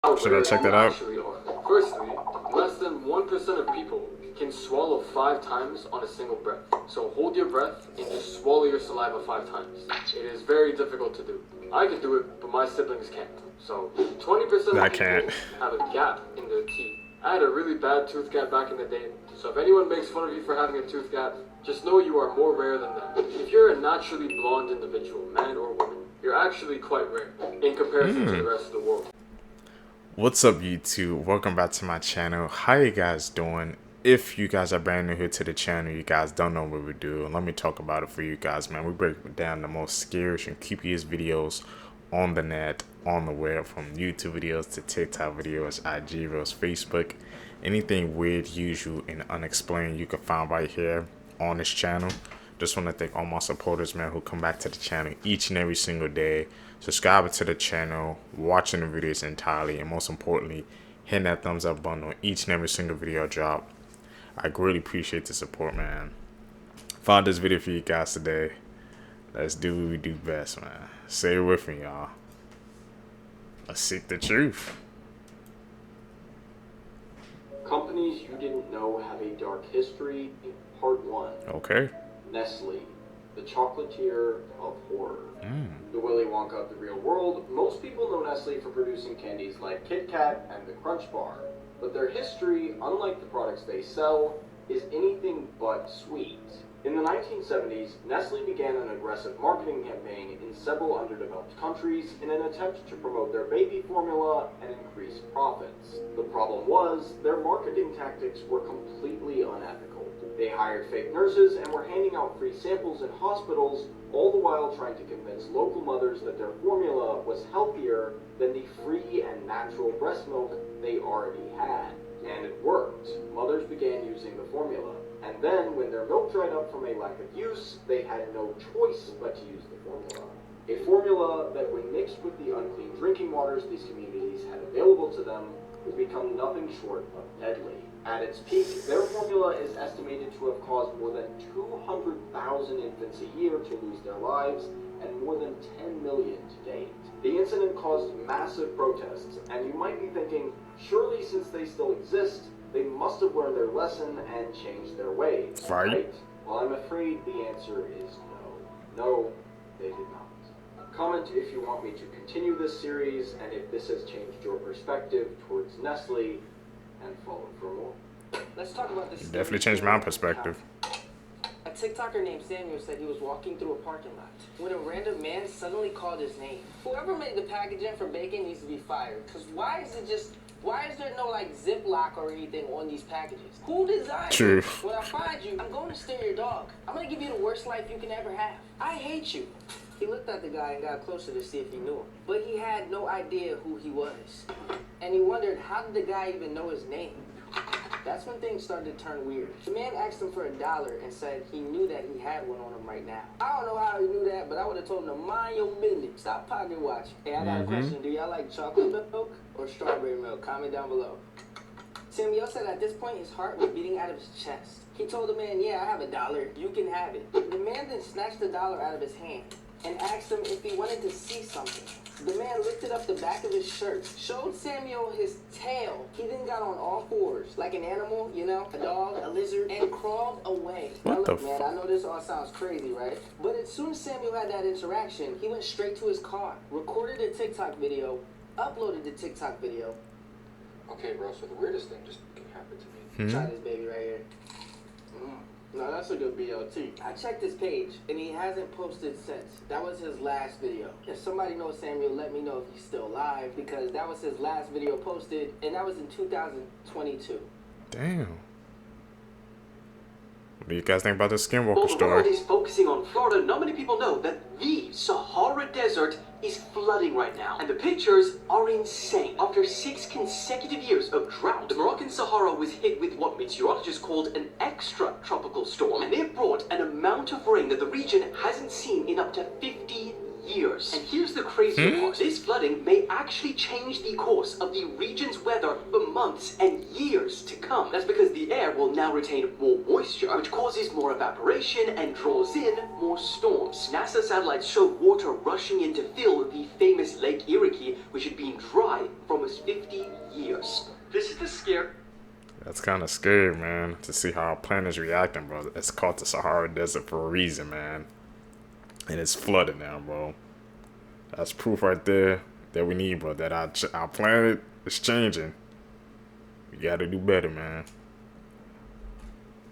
Should I check that out? Firstly, less than 1% of people can swallow 5 times on a single breath. So hold your breath and just swallow your saliva 5 times. It is very difficult to do. I can do it, but my siblings can't. So 20% of people have a gap in their teeth. I had a really bad tooth gap back in the day. So if anyone makes fun of you for having a tooth gap, just know you are more rare than them. If you're a naturally blonde individual, man or woman, you're actually quite rare in comparison to the rest of the world. What's up, YouTube? Welcome back to my channel. How you guys doing? If you guys are brand new here to the channel, you guys don't know what we do. Let me talk about it for you guys, man. We break down the most scariest and creepiest videos on the net, on the web, from YouTube videos to TikTok videos, IG videos, Facebook. Anything weird, usual, and unexplained you can find right here on this channel. Just want to thank all my supporters, man, who come back to the channel each and every single day, subscribing to the channel, watching the videos entirely, and most importantly, hitting that thumbs up button on each and every single video I drop. I greatly appreciate the support, man. Found this video for you guys today. Let's do what we do best, man. Say it with me, y'all. Let's seek the truth. Companies you didn't know have a dark history, part 1. Okay. Nestle, the chocolatier of horror. The Willy Wonka of the real world. Most people know Nestle for producing candies like Kit Kat and the Crunch Bar. But their history, unlike the products they sell, is anything but sweet. In the 1970s, Nestle began an aggressive marketing campaign in several underdeveloped countries in an attempt to promote their baby formula and increase profits. The problem was, their marketing tactics were completely unethical. They hired fake nurses and were handing out free samples in hospitals, all the while trying to convince local mothers that their formula was healthier than the free and natural breast milk they already had. And it worked. Mothers began using the formula. And then, when their milk dried up from a lack of use, they had no choice but to use the formula. A formula that, when mixed with the unclean drinking waters these communities had available to them, would become nothing short of deadly. At its peak, their formula is estimated to have caused more than 200,000 infants a year to lose their lives, and more than 10 million to date. The incident caused massive protests, and you might be thinking, surely since they still exist, they must have learned their lesson and changed their ways, right? Well, I'm afraid the answer is no. No, they did not. Comment if you want me to continue this series, and if this has changed your perspective towards Nestle, and follow for more. Let's talk about this. Definitely changed my perspective. A TikToker named Samuel said he was walking through a parking lot when a random man suddenly called his name. Whoever made the packaging for bacon needs to be fired. Cause why is there no like Ziploc or anything on these packages? Who designed it? When I find you, I'm going to steal your dog. I'm gonna give you the worst life you can ever have. I hate you. He looked at the guy and got closer to see if he knew him. But he had no idea who he was. And he wondered, how did the guy even know his name? That's when things started to turn weird. The man asked him for $1 and said he knew that he had one on him right now. I don't know how he knew that, but I would have told him to mind your business. Stop pocket watching. Hey, I got a question. Do y'all like chocolate milk or strawberry milk? Comment down below. Samuel said at this point his heart was beating out of his chest. He told the man, yeah, I have $1. You can have it. The man then snatched the $1 out of his hand and asked him if he wanted to see something. The man lifted up the back of his shirt, showed Samuel his tail. He then got on all fours, like an animal, you know, a dog, a lizard, and crawled away. Now look, man, I know this all sounds crazy, right? But as soon as Samuel had that interaction, he went straight to his car, recorded a TikTok video, uploaded the TikTok video. Okay, bro, so the weirdest thing just happened to me. Try this baby right here. No, that's a good BLT. I checked his page, and he hasn't posted since. That was his last video. If somebody knows Samuel, let me know if he's still alive, because that was his last video posted, and that was in 2022. Damn. What do you guys think about the Skinwalker story? The world is focusing on Florida. Not many people know that the Sahara Desert is flooding right now. And the pictures are insane. After 6 consecutive years of drought, the Moroccan Sahara was hit with what meteorologists called an extra-tropical storm. And they brought an amount of rain that the region hasn't seen in up to 50 years. And here's the crazy part. This flooding may actually change the course of the region's weather for months and years to come. That's because the air will now retain more moisture, which causes more evaporation and draws in more storms. NASA satellites showed water rushing in to fill the famous Lake Erie, which had been dry for almost 50 years. This is the scare. That's kind of scary, man, to see how our planet's reacting, bro. It's called the Sahara Desert for a reason, man. And it's flooded now, bro. That's proof right there that we need, bro, that our planet is changing. We gotta do better, man.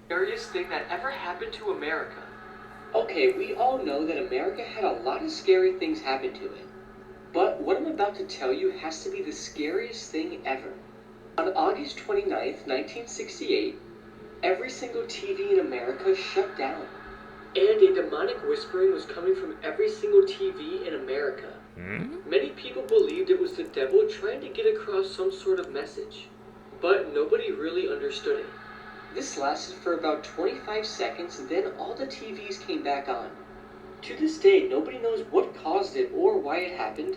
Scariest thing that ever happened to America. Okay, we all know that America had a lot of scary things happen to it. But what I'm about to tell you has to be the scariest thing ever. On August 29th, 1968, every single TV in America shut down. And a demonic whispering was coming from every single TV in America. Many people believed it was the devil trying to get across some sort of message, but nobody really understood it. This lasted for about 25 seconds, and then all the TVs came back on. To this day, nobody knows what caused it or why it happened,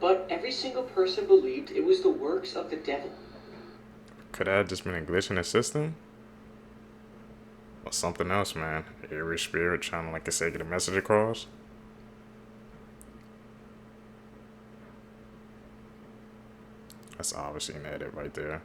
but every single person believed it was the works of the devil. Could that have just been a glitch in the system? Or something else, man? Every spirit trying to, like I said, get a message across? That's obviously an edit right there.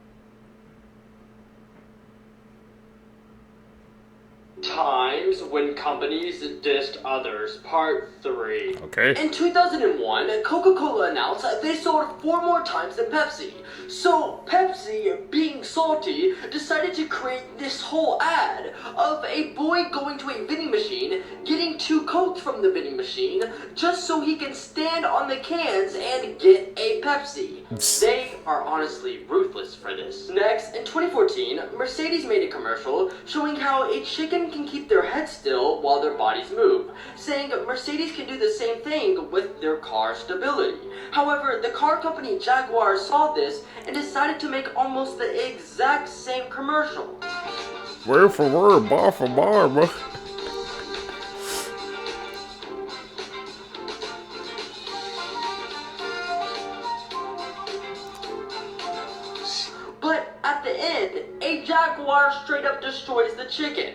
Times when companies dissed others, part 3. Okay. In 2001, Coca-Cola announced that they sold 4 more times than Pepsi. So Pepsi, being salty, decided to create this whole ad of a boy going to a vending machine, getting 2 Cokes from the vending machine, just so he can stand on the cans and get a Pepsi. They are honestly ruthless for this. Next, in 2014, Mercedes made a commercial showing how a chicken can keep their head still while their bodies move, saying Mercedes can do the same thing with their car stability. However, the car company Jaguar saw this and decided to make almost the exact same commercial. Word for word, bar for bar, bro. But at the end, a Jaguar straight up destroys the chicken.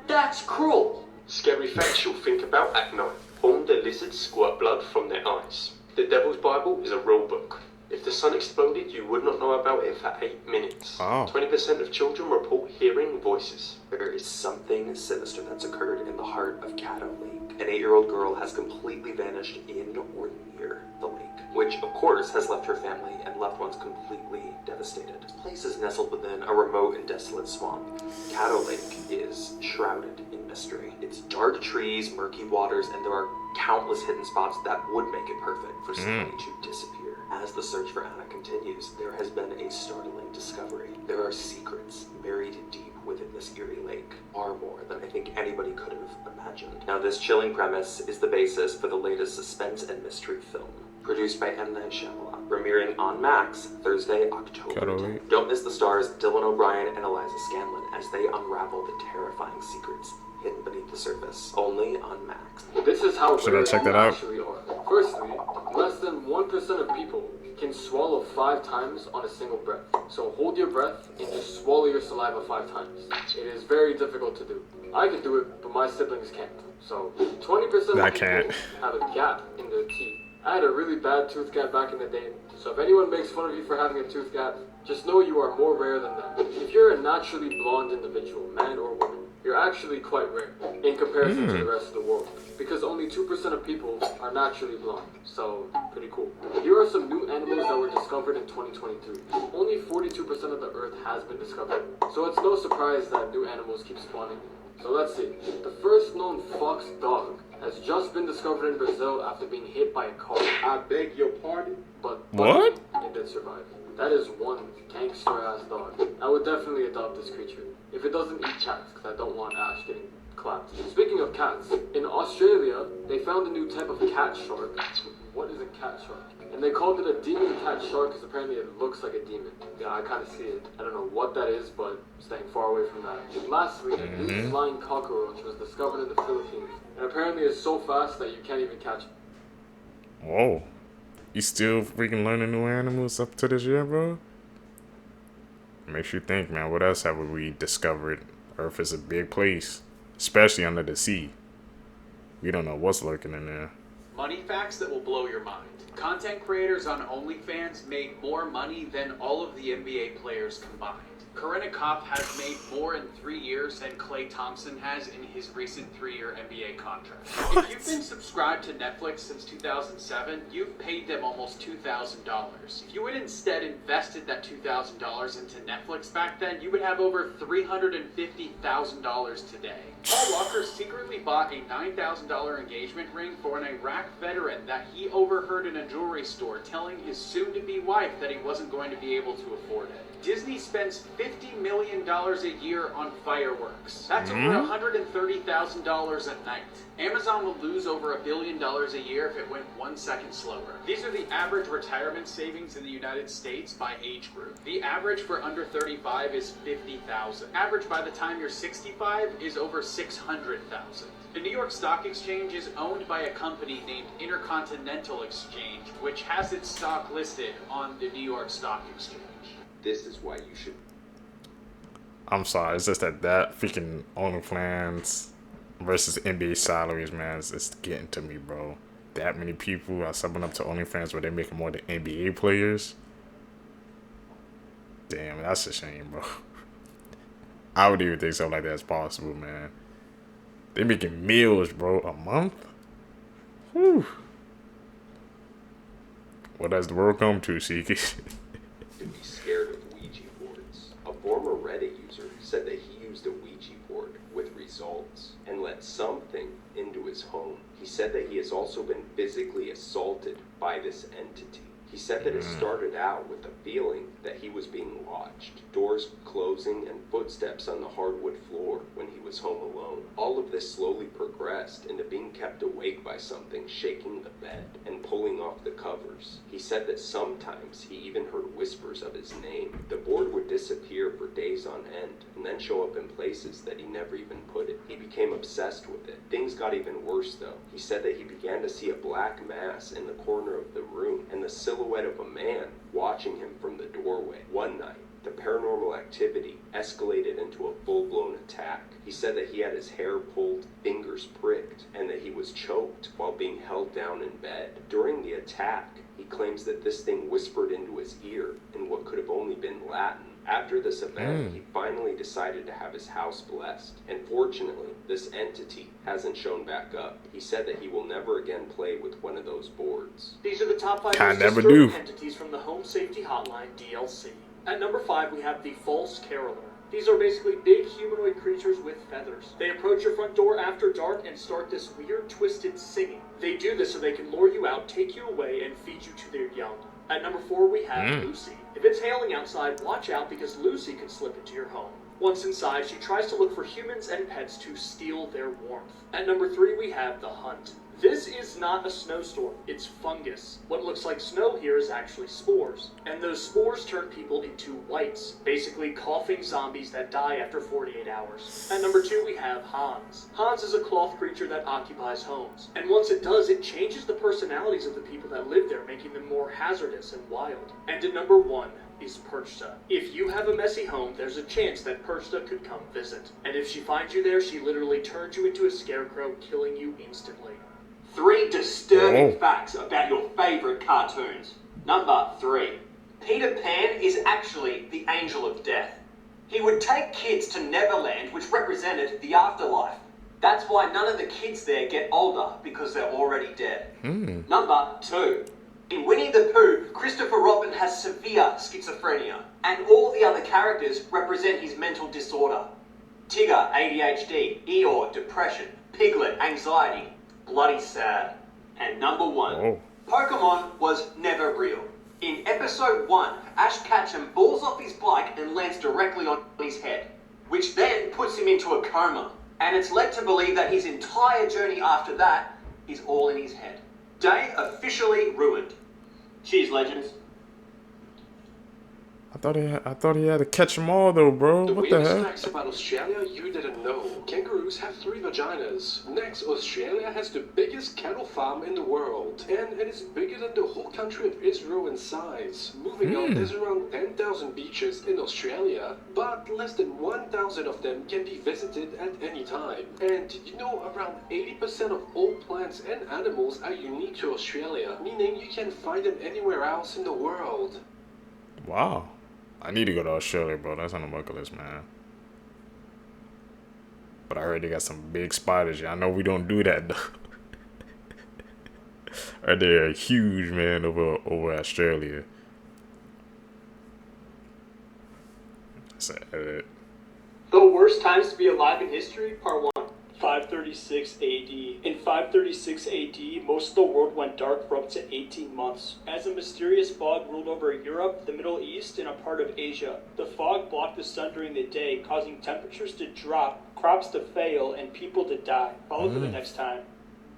That's cruel. Scary facts you'll think about at night. Horned lizards squirt blood from their eyes. The Devil's Bible is a real book. If the sun exploded, you would not know about it for 8 minutes. Oh. 20% of children report hearing voices. There is something sinister that's occurred in the heart of Caddo Lake. An 8-year-old girl has completely vanished in or near the lake, which of course has left her family and loved ones completely devastated. This place is nestled within a remote and desolate swamp. Caddo Lake is shrouded in mystery. It's dark trees, murky waters, and there are countless hidden spots that would make it perfect for somebody to disappear. As the search for Anna continues, there has been a startling discovery. There are secrets buried deep within this eerie lake, far more than I think anybody could have imagined. Now, this chilling premise is the basis for the latest suspense and mystery film, produced by M. Night Shyamalan, premiering on Max Thursday, October 10th. Don't miss the stars Dylan O'Brien and Eliza Scanlon as they unravel the terrifying secrets hidden beneath the surface, only on Max. This is how Should I rare check they that out? actually are. Firstly, less than 1% of people can swallow 5 times on a single breath. So hold your breath and just swallow your saliva 5 times. It is very difficult to do. I can do it, but my siblings can't. So 20% of I people can't. have a gap in their teeth. I had a really bad tooth gap back in the day. So if anyone makes fun of you for having a tooth gap, just know you are more rare than them. If you're a naturally blonde individual, man or woman, you're actually quite rare in comparison to the rest of the world, because only 2% of people are naturally blonde, so pretty cool. Here are some new animals that were discovered in 2022. Only 42% of the earth has been discovered, so it's no surprise that new animals keep spawning. So let's see. The first known fox dog has just been discovered in Brazil after being hit by a car. I beg your pardon? But What? It did survive. That is one gangster-ass dog. I would definitely adopt this creature. If it doesn't eat cats, because I don't want Ash getting clapped. Speaking of cats, in Australia, they found a new type of cat shark. What is a cat shark? And they called it a demon cat shark because apparently it looks like a demon. Yeah, I kind of see it. I don't know what that is, but staying far away from that. Lastly, a new flying cockroach was discovered in the Philippines. And apparently it's so fast that you can't even catch it. Whoa. You still freaking learning new animals up to this year, bro? Makes you think, man. What else have we discovered? Earth is a big place, especially under the sea. We don't know what's lurking in there. Money facts that will blow your mind. Content creators on OnlyFans made more money than all of the NBA players combined. Karenikov has made more in 3 years than Klay Thompson has in his recent 3-year NBA contract. If you've been subscribed to Netflix since 2007, you've paid them almost $2,000. If you had instead invested that $2,000 into Netflix back then, you would have over $350,000 today. Paul Walker secretly bought a $9,000 engagement ring for an Iraq veteran that he overheard in a jewelry store telling his soon-to-be wife that he wasn't going to be able to afford it. Disney spends $50 million a year on fireworks. That's over $130,000 a night. Amazon will lose over $1 billion a year if it went 1 second slower. These are the average retirement savings in the United States by age group. The average for under 35 is $50,000. Average by the time you're 65 is over $600,000. The New York Stock Exchange is owned by a company named Intercontinental Exchange, which has its stock listed on the New York Stock Exchange. This is why you should. I'm sorry, it's just that freaking OnlyFans versus NBA salaries, man, it's getting to me, bro. That many people are subbing up to OnlyFans where they're making more than NBA players. Damn, that's a shame, bro. I would even think something like that's possible, man. They making meals, bro, a month? Whew. What does the world come to, Seeky? To be scared of Ouija boards. A former Reddit user said that he used a Ouija board with results and let something into his home. He said that he has also been physically assaulted by this entity. He said that it started out with a feeling that he was being watched. Doors closing and footsteps on the hardwood floor when he was home alone. All of this slowly progressed into being kept awake by something shaking the bed and pulling off the covers. He said that sometimes he even heard whispers of his name. The board would disappear for days on end and then show up in places that he never even put it. He became obsessed with it. Things got even worse though. He said that he began to see a black mass in the corner of the room and the silhouette of a man watching him from the doorway. One night, the paranormal activity escalated into a full-blown attack. He said that he had his hair pulled, fingers pricked, and that he was choked while being held down in bed. During the attack, he claims that this thing whispered into his ear in what could have only been Latin. After this event, he finally decided to have his house blessed, and fortunately, this entity hasn't shown back up. He said that he will never again play with one of those boards. These are the top 5 I most never disturbing do. entities from the Home Safety Hotline DLC. At number 5, we have the False Caroler. These are basically big humanoid creatures with feathers. They approach your front door after dark and start this weird, twisted singing. They do this so they can lure you out, take you away, and feed you to their young. At number 4, we have Lucy. If it's hailing outside, watch out because Lucy could slip into your home. Once inside, she tries to look for humans and pets to steal their warmth. At number 3, we have the Hunt. This is not a snowstorm, it's fungus. What looks like snow here is actually spores. And those spores turn people into whites, basically coughing zombies that die after 48 hours. At number 2, we have Hans. Hans is a cloth creature that occupies homes. And once it does, it changes the personalities of the people that live there, making them more hazardous and wild. And at number 1, is Perchta. If you have a messy home, there's a chance that Perchta could come visit. And if she finds you there, she literally turns you into a scarecrow, killing you instantly. 3 disturbing facts about your favorite cartoons. Number 3. Peter Pan is actually the angel of death. He would take kids to Neverland, which represented the afterlife. That's why none of the kids there get older, because they're already dead. Number 2. In Winnie the Pooh, Christopher Robin has severe schizophrenia, and all the other characters represent his mental disorder. Tigger, ADHD, Eeyore, depression, Piglet, anxiety. Bloody sad. And number 1, Pokemon was never real. In episode 1, Ash Ketchum falls off his bike and lands directly on his head, which then puts him into a coma. And it's led to believe that his entire journey after that is all in his head. Day officially ruined. Cheers, legends. I thought he had to catch them all though, bro. The What the weirdest heck? facts about Australia you didn't know. Kangaroos have 3 vaginas. Next, Australia has the biggest cattle farm in the world. And it is bigger than the whole country of Israel in size. Moving on, there's around 10,000 beaches in Australia, but less than 1,000 of them can be visited at any time. And you know, around 80% of all plants and animals are unique to Australia, meaning you can find them anywhere else in the world. Wow. I need to go to Australia, bro. That's on the bucket list, man. But I heard they got some big spiders. I know we don't do that, though. Right, they're huge, man, over Australia. That's it. The worst times to be alive in history, part 1. 536 AD. In 536 AD, most of the world went dark for up to 18 months, as a mysterious fog ruled over Europe, the Middle East, and a part of Asia. The fog blocked the sun during the day, causing temperatures to drop, crops to fail, and people to die. Follow for the next time.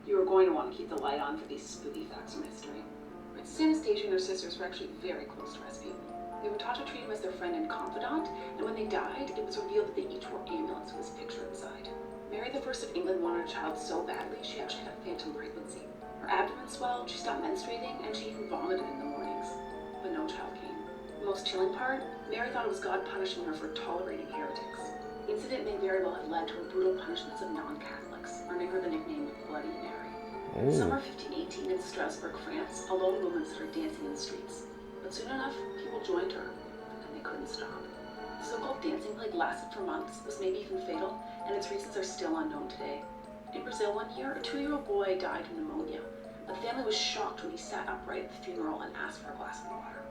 You are going to want to keep the light on for these spooky facts from history. Princess Anastasia and her sisters were actually very close to Rasputin. They were taught to treat him as their friend and confidant, and when they died, it was revealed that they each wore amulets with his picture inside. Mary I of England wanted a child so badly she actually had a phantom pregnancy. Her abdomen swelled, she stopped menstruating, and she even vomited in the mornings. But no child came. The most chilling part, Mary thought it was God punishing her for tolerating heretics. The incident may very well have led to her brutal punishments of non-Catholics, earning her the nickname Bloody Mary. In the summer of 1518 in Strasbourg, France, a lone woman started dancing in the streets. But soon enough, people joined her, and they couldn't stop. The so-called dancing plague lasted for months, was maybe even fatal, and its reasons are still unknown today. In Brazil one year, a 2-year-old boy died from pneumonia. The family was shocked when he sat upright at the funeral and asked for a glass of water.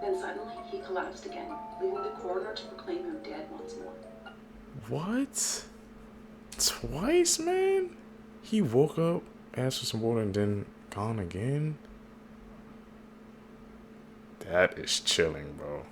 Then suddenly, he collapsed again, leaving the coroner to proclaim him dead once more. What? Twice, man? He woke up, asked for some water, and then gone again? That is chilling, bro.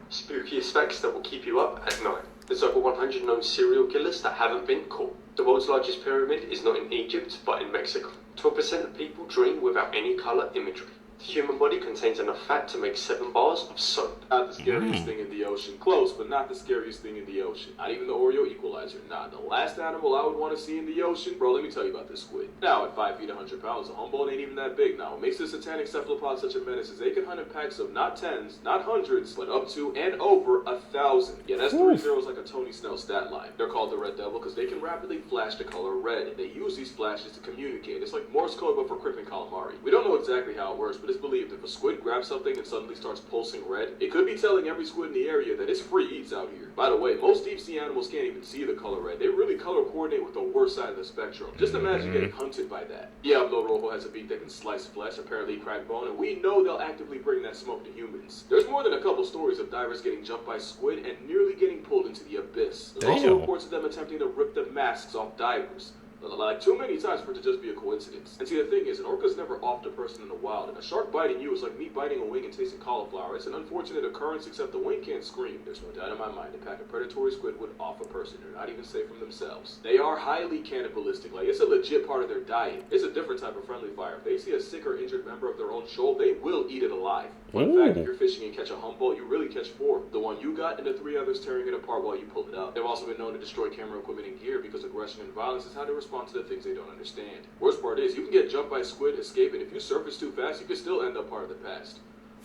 Spookiest facts that will keep you up at night. There's over 100 known serial killers that haven't been caught. The world's largest pyramid is not in Egypt, but in Mexico. 12% of people dream without any color imagery. The human body contains enough fat to make 7 bars of soap. Not the scariest thing in the ocean. Close, but not the scariest thing in the ocean. Not even the Oreo equalizer. Nah, the last animal I would want to see in the ocean. Bro, let me tell you about this squid. Now, at 5 feet, 100 pounds, the Humboldt ain't even that big now. What makes the satanic cephalopod such a menace is they can hunt in packs of not tens, not hundreds, but up to and over 1,000. Yeah, that's 3 zeros like a Tony Snell stat line. They're called the Red Devil because they can rapidly flash the color red. They use these flashes to communicate. It's like Morse code, but for crippling calamari. We don't know exactly how it works, but it's believed if a squid grabs something and suddenly starts pulsing red, it could be telling every squid in the area that it's free eats out here. By the way, most deep sea animals can't even see the color red. They really color coordinate with the worst side of the spectrum. Just imagine getting hunted by that. Diablo Rojo has a beak that can slice flesh, apparently crack bone, and we know they'll actively bring that smoke to humans. There's more than a couple stories of divers getting jumped by squid and nearly getting pulled into the abyss. There's also reports of them attempting to rip the masks off divers. Like, too many times for it to just be a coincidence. And see, the thing is, an orca's never offed a person in the wild, and a shark biting you is like me biting a wing and tasting cauliflower. It's an unfortunate occurrence, except the wing can't scream. There's no doubt in my mind a pack of predatory squid would off a person. They're not even safe from themselves. They are highly cannibalistic. Like, it's a legit part of their diet. It's a different type of friendly fire. If they see a sick or injured member of their own shoal, they will eat it alive. Fun fact, if you're fishing and catch a Humboldt, you really catch 4. The one you got and the 3 others tearing it apart while you pull it up. They've also been known to destroy camera equipment and gear because aggression and violence is how they respond to the things they don't understand. Worst part is, you can get jumped by a squid, escape, and if you surface too fast, you can still end up part of the past.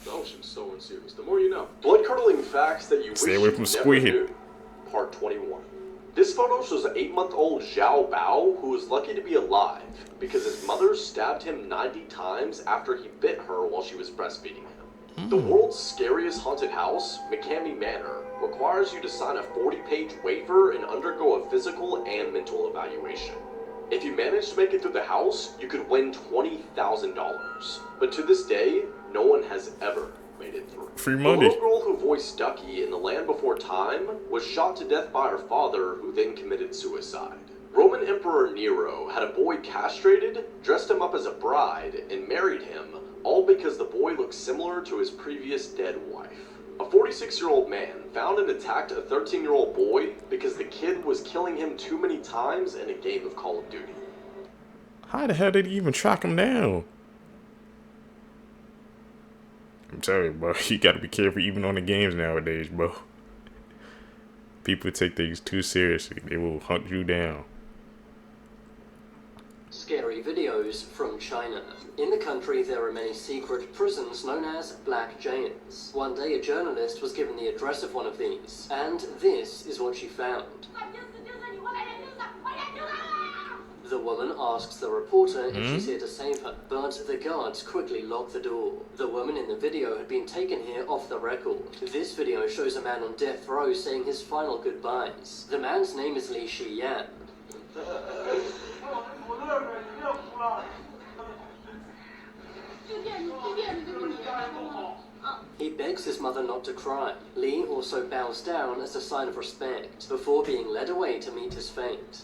The ocean's so unserious. The more you know. Blood-curdling facts that you Stay wish away you from never squid. knew. Part 21. This photo shows an 8-month-old Zhao Bao who was lucky to be alive because his mother stabbed him 90 times after he bit her while she was breastfeeding him. The world's scariest haunted house, McCamey Manor, requires you to sign a 40-page waiver and undergo a physical and mental evaluation. If you manage to make it through the house, you could win $20,000. But to this day, no one has ever made it through. Free The money. little girl who voiced Ducky in The Land Before Time was shot to death by her father, who then committed suicide. Roman Emperor Nero had a boy castrated, dressed him up as a bride, and married him, all because the boy looked similar to his previous dead wife. A 46-year-old man found and attacked a 13-year-old boy because the kid was killing him too many times in a game of Call of Duty. How the hell did he even track him down? I'm telling you, bro. You gotta be careful even on the games nowadays, bro. People take things too seriously. They will hunt you down. Scary videos from China. In the country, there are many secret prisons known as black jails. One day, a journalist was given the address of one of these, and this is what she found. The woman asks the reporter if she's here to save her, but the guards quickly lock the door. The woman in the video had been taken here off the record. This video shows a man on death row saying his final goodbyes. The man's name is Li Shiyan. He begs his mother not to cry. Li also bows down as a sign of respect, before being led away to meet his fate.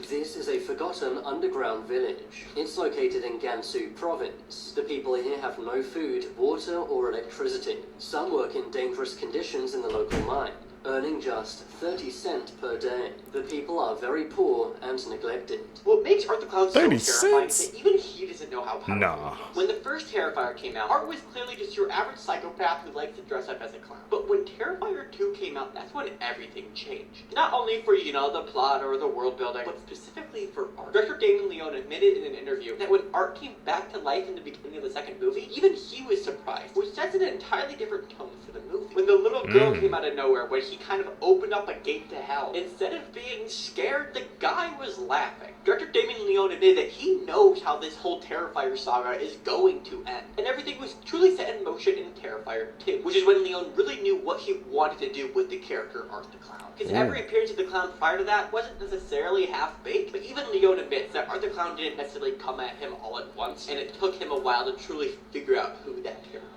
This is a forgotten underground village. It's located in Gansu province. The people here have no food, water, or electricity. Some work in dangerous conditions in the local mine, earning just 30 cents per day. The people are very poor and neglected. What makes Art the Clown so terrifying is that even he doesn't know how powerful he is. When the first Terrifier came out, Art was clearly just your average psychopath who likes to dress up as a clown. But when Terrifier 2 came out, that's when everything changed. Not only for, you know, the plot or the world building, but specifically for Art. Director Damon Leone admitted in an interview that when Art came back to life in the beginning of the second movie, even he was surprised, which sets an entirely different tone for the movie. When the little girl came out of nowhere, when he kind of opened up a gate to hell, instead of being scared, the guy was laughing. Director Damon Leone admitted that he knows how this whole Terrifier saga is going to end, and everything was truly set in motion in Terrifier 2, which is when Leone really knew what he wanted to do with the character Art the Clown. Because every appearance of the clown prior to that wasn't necessarily half-baked, but even Leone admits that Art the Clown didn't necessarily come at him all at once, and it took him a while to truly figure out who that character was.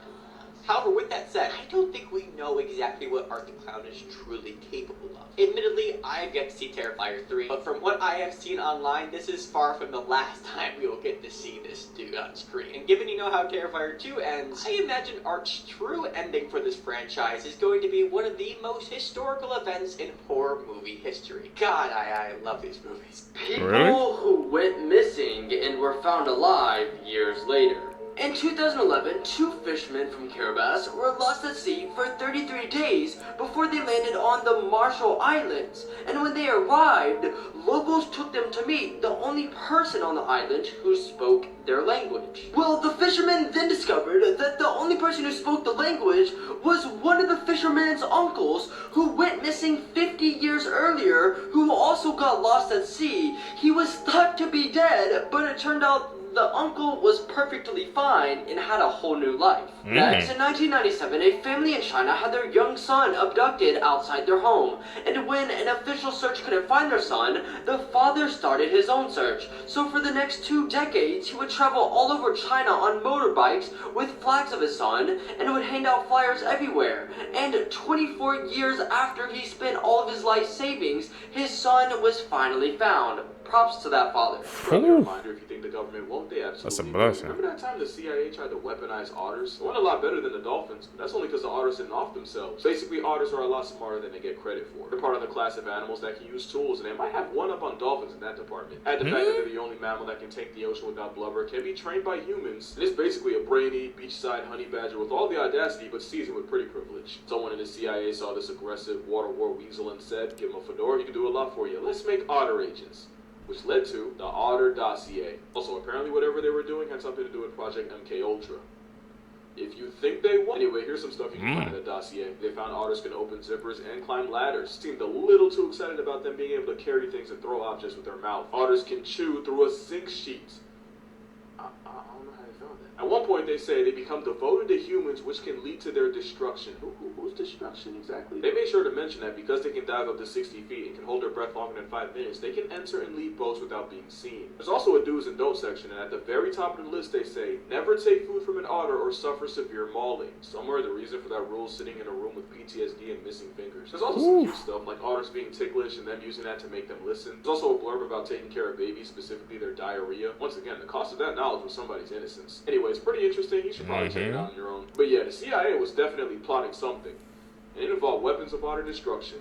However, with that said, I don't think we know exactly what Art the Clown is truly capable of. Admittedly, I have yet to see Terrifier 3, but from what I have seen online, this is far from the last time we will get to see this dude on screen. And given you know how Terrifier 2 ends, I imagine Art's true ending for this franchise is going to be one of the most historical events in horror movie history. God, I love these movies. People who went missing and were found alive years later. In 2011, two fishermen from Kiribati were lost at sea for 33 days before they landed on the Marshall Islands, and when they arrived, locals took them to meet the only person on the island who spoke their language. Well, the fishermen then discovered that the only person who spoke the language was one of the fisherman's uncles who went missing 50 years earlier, who also got lost at sea. He was thought to be dead, but it turned out the uncle was perfectly fine and had a whole new life. Next, in 1997, a family in China had their young son abducted outside their home. And when an official search couldn't find their son, the father started his own search. So for the next 2 decades, he would travel all over China on motorbikes with flags of his son and would hand out flyers everywhere. And 24 years after he spent all of his life savings, his son was finally found. Props to that father. Friendly reminder, if you think the government won't, they absolutely That's a blessing. Remember that time the CIA tried to weaponize otters? It went a lot better than the dolphins, but that's only because the otters didn't off themselves. Basically, otters are a lot smarter than they get credit for. They're part of the class of animals that can use tools, and they might have one up on dolphins in that department. Add the fact that they're the only mammal that can take the ocean without blubber, can be trained by humans, and it's basically a brainy, beachside honey badger with all the audacity, but seasoned with pretty privilege. Someone in the CIA saw this aggressive water war weasel and said, give him a fedora, he can do a lot for you. Let's make otter agents. Which led to the Otter Dossier. Also, apparently whatever they were doing had something to do with Project MK Ultra. If you think they won. Anyway, here's some stuff you can find in the dossier. They found otters can open zippers and climb ladders. Seemed a little too excited about them being able to carry things and throw objects with their mouth. Otters can chew through a zinc sheet. I don't know how they found that. At one point they say they become devoted to humans, which can lead to their destruction. Whose destruction exactly? They made sure to mention that because they can dive up to 60 feet and can hold their breath longer than 5 minutes, they can enter and leave boats without being seen. There's also a do's and don'ts section, and at the very top of the list they say, never take food from an otter or suffer severe mauling. Somewhere the reason for that rule is sitting in a room with PTSD and missing fingers. There's also some cute stuff, like otters being ticklish and them using that to make them listen. There's also a blurb about taking care of babies, specifically their diarrhea. Once again, the cost of that knowledge was somebody's innocence. Anyway, it's pretty interesting. You should probably check it out on your own. But yeah, the CIA was definitely plotting something. And it involved weapons of utter destruction.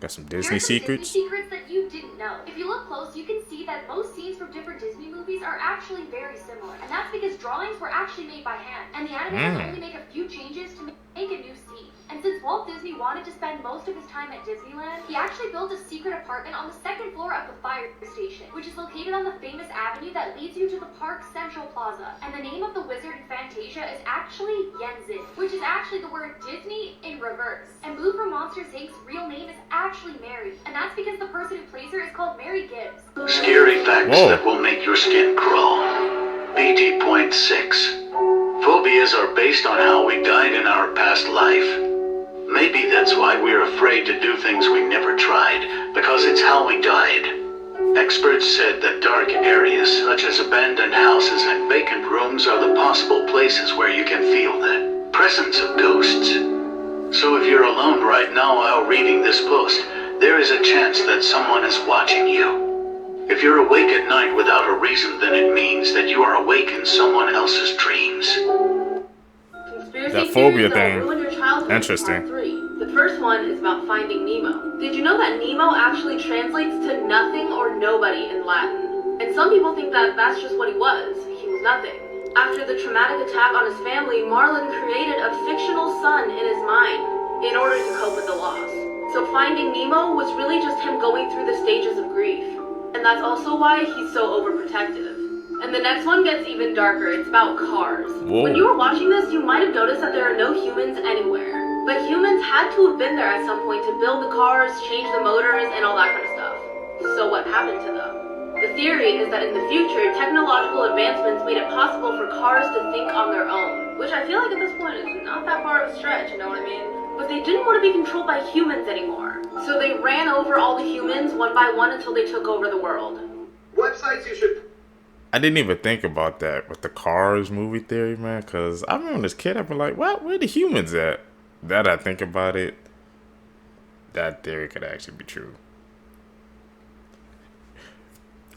Got some Here are Disney some secrets. Disney secrets that you didn't know. If you look close, you can see that most scenes from different Disney movies are actually very similar. And that's because drawings were actually made by hand. And the animators only make a few changes to make a new scene. And since Walt Disney wanted to spend most of his time at Disneyland, he actually built a secret apartment on the second floor of the fire station, which is located on the famous avenue that leads you to the park's Central Plaza. And the name of the wizard in Fantasia is actually Yenzin, which is actually the word Disney in reverse. And Blue from Monsters, Inc.'s real name is actually Mary, and that's because the person who plays her is called Mary Gibbs. Scary facts that will make your skin crawl. BT.6. Phobias are based on how we died in our past life. Maybe that's why we're afraid to do things we never tried, because it's how we died. Experts said that dark areas, such as abandoned houses and vacant rooms, are the possible places where you can feel the presence of ghosts. So if you're alone right now while reading this post, there is a chance that someone is watching you. If you're awake at night without a reason, then it means that you are awake in someone else's dreams. That phobia thing. Interesting. The first one is about finding Nemo. Did you know that Nemo actually translates to nothing or nobody in Latin? And some people think that that's just what he was. He was nothing. After the traumatic attack on his family, Marlin created a fictional son in his mind in order to cope with the loss. So finding Nemo was really just him going through the stages of grief. And that's also why he's so overprotective. And the next one gets even darker. It's about cars. Whoa. When you were watching this, you might have noticed that there are no humans anywhere. But humans had to have been there at some point to build the cars, change the motors, and all that kind of stuff. So what happened to them? The theory is that in the future, technological advancements made it possible for cars to think on their own. Which I feel like at this point is not that far of a stretch, you know what I mean? But they didn't want to be controlled by humans anymore. So they ran over all the humans one by one until they took over the world. Websites you should... I didn't even think about that with the Cars movie theory, man. Because I remember as a kid, I'd be like, "What? Where the humans at?" That I think about it, that theory could actually be true.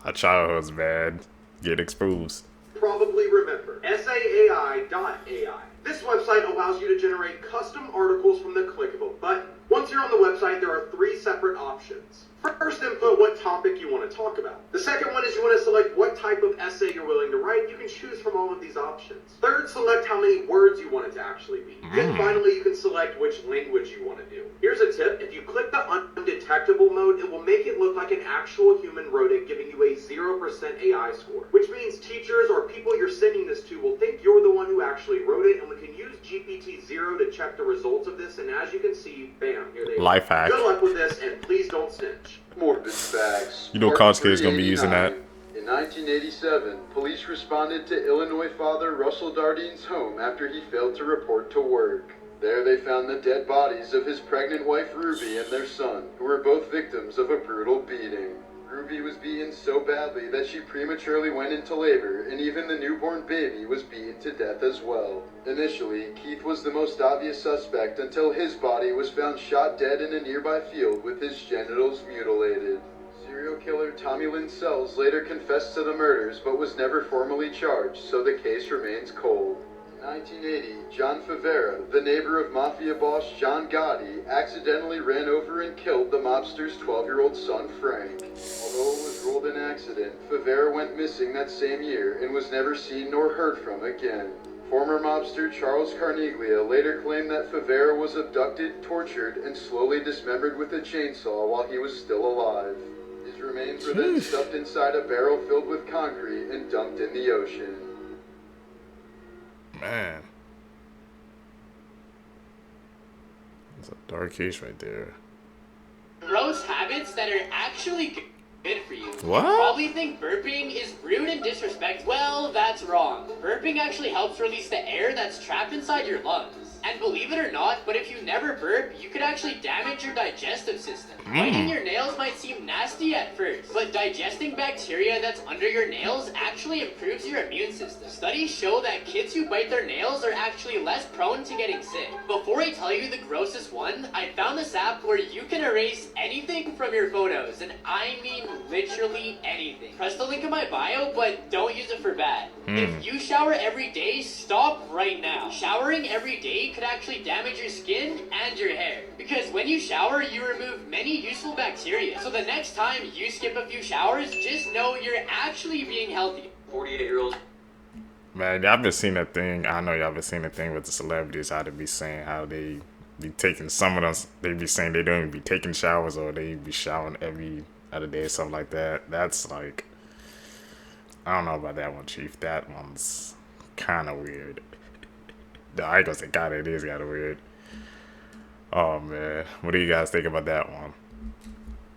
Our childhood's bad. Get exposed. Probably remember SAAI.ai. This website allows you to generate custom articles from the click of a button. Once you're on the website, there are 3 separate options. First, input what topic you want to talk about. The second one is you want to select what type of essay you're willing to write. You can choose from all of these options. Third, select how many words you want it to actually be. And finally, you can select which language you want to do. Here's a tip. If you click the undetectable mode, it will make it look like an actual human wrote it, giving you a 0% AI score. Which means teachers or people you're sending this to will think you're the one who actually wrote it, and we can use GPT-0 to check the results of this, and as you can see, bam, here they go. Life hack. Good luck with this, and please don't snitch. Morbid facts. You know college kids gonna be using that. In 1987, police responded to Illinois father Russell Dardine's home after he failed to report to work. There they found the dead bodies of his pregnant wife Ruby and their son, who were both victims of a brutal beating. Ruby was beaten so badly that she prematurely went into labor, and even the newborn baby was beaten to death as well. Initially, Keith was the most obvious suspect until his body was found shot dead in a nearby field with his genitals mutilated. Serial killer Tommy Lynn Sells later confessed to the murders but was never formally charged, so the case remains cold. In 1980, John Favera, the neighbor of mafia boss John Gotti, accidentally ran over and killed the mobster's 12-year-old son Frank. Although it was ruled an accident, Favera went missing that same year and was never seen nor heard from again. Former mobster Charles Carneglia later claimed that Favera was abducted, tortured, and slowly dismembered with a chainsaw while he was still alive. His remains were then stuffed inside a barrel filled with concrete and dumped in the ocean. Man. That's a dark case right there. Gross habits that are actually good for you. What? You probably think burping is rude and disrespectful. Well, that's wrong. Burping actually helps release the air that's trapped inside your lungs. And believe it or not, but if you never burp, you could actually damage your digestive system. Biting your nails might seem nasty at first, but digesting bacteria that's under your nails actually improves your immune system. Studies show that kids who bite their nails are actually less prone to getting sick. Before I tell you the grossest one, I found this app where you can erase anything from your photos, and I mean literally anything. Press the link in my bio, but don't use it for bad. If you shower every day, stop right now. Showering every day could actually damage your skin and your hair. Because when you shower, you remove many useful bacteria. So the next time you skip a few showers, just know you're actually being healthy. 48-year-old. Man, y'all been seeing that thing. I know y'all been seeing the thing with the celebrities, how they be saying how they be taking, some of them, they be saying they don't even be taking showers, or they be showering every other day or something like that. That's like, I don't know about that one, Chief. That one's kind of weird. No, I ain't gonna say God, it is kind of weird. Oh man, what do you guys think about that one?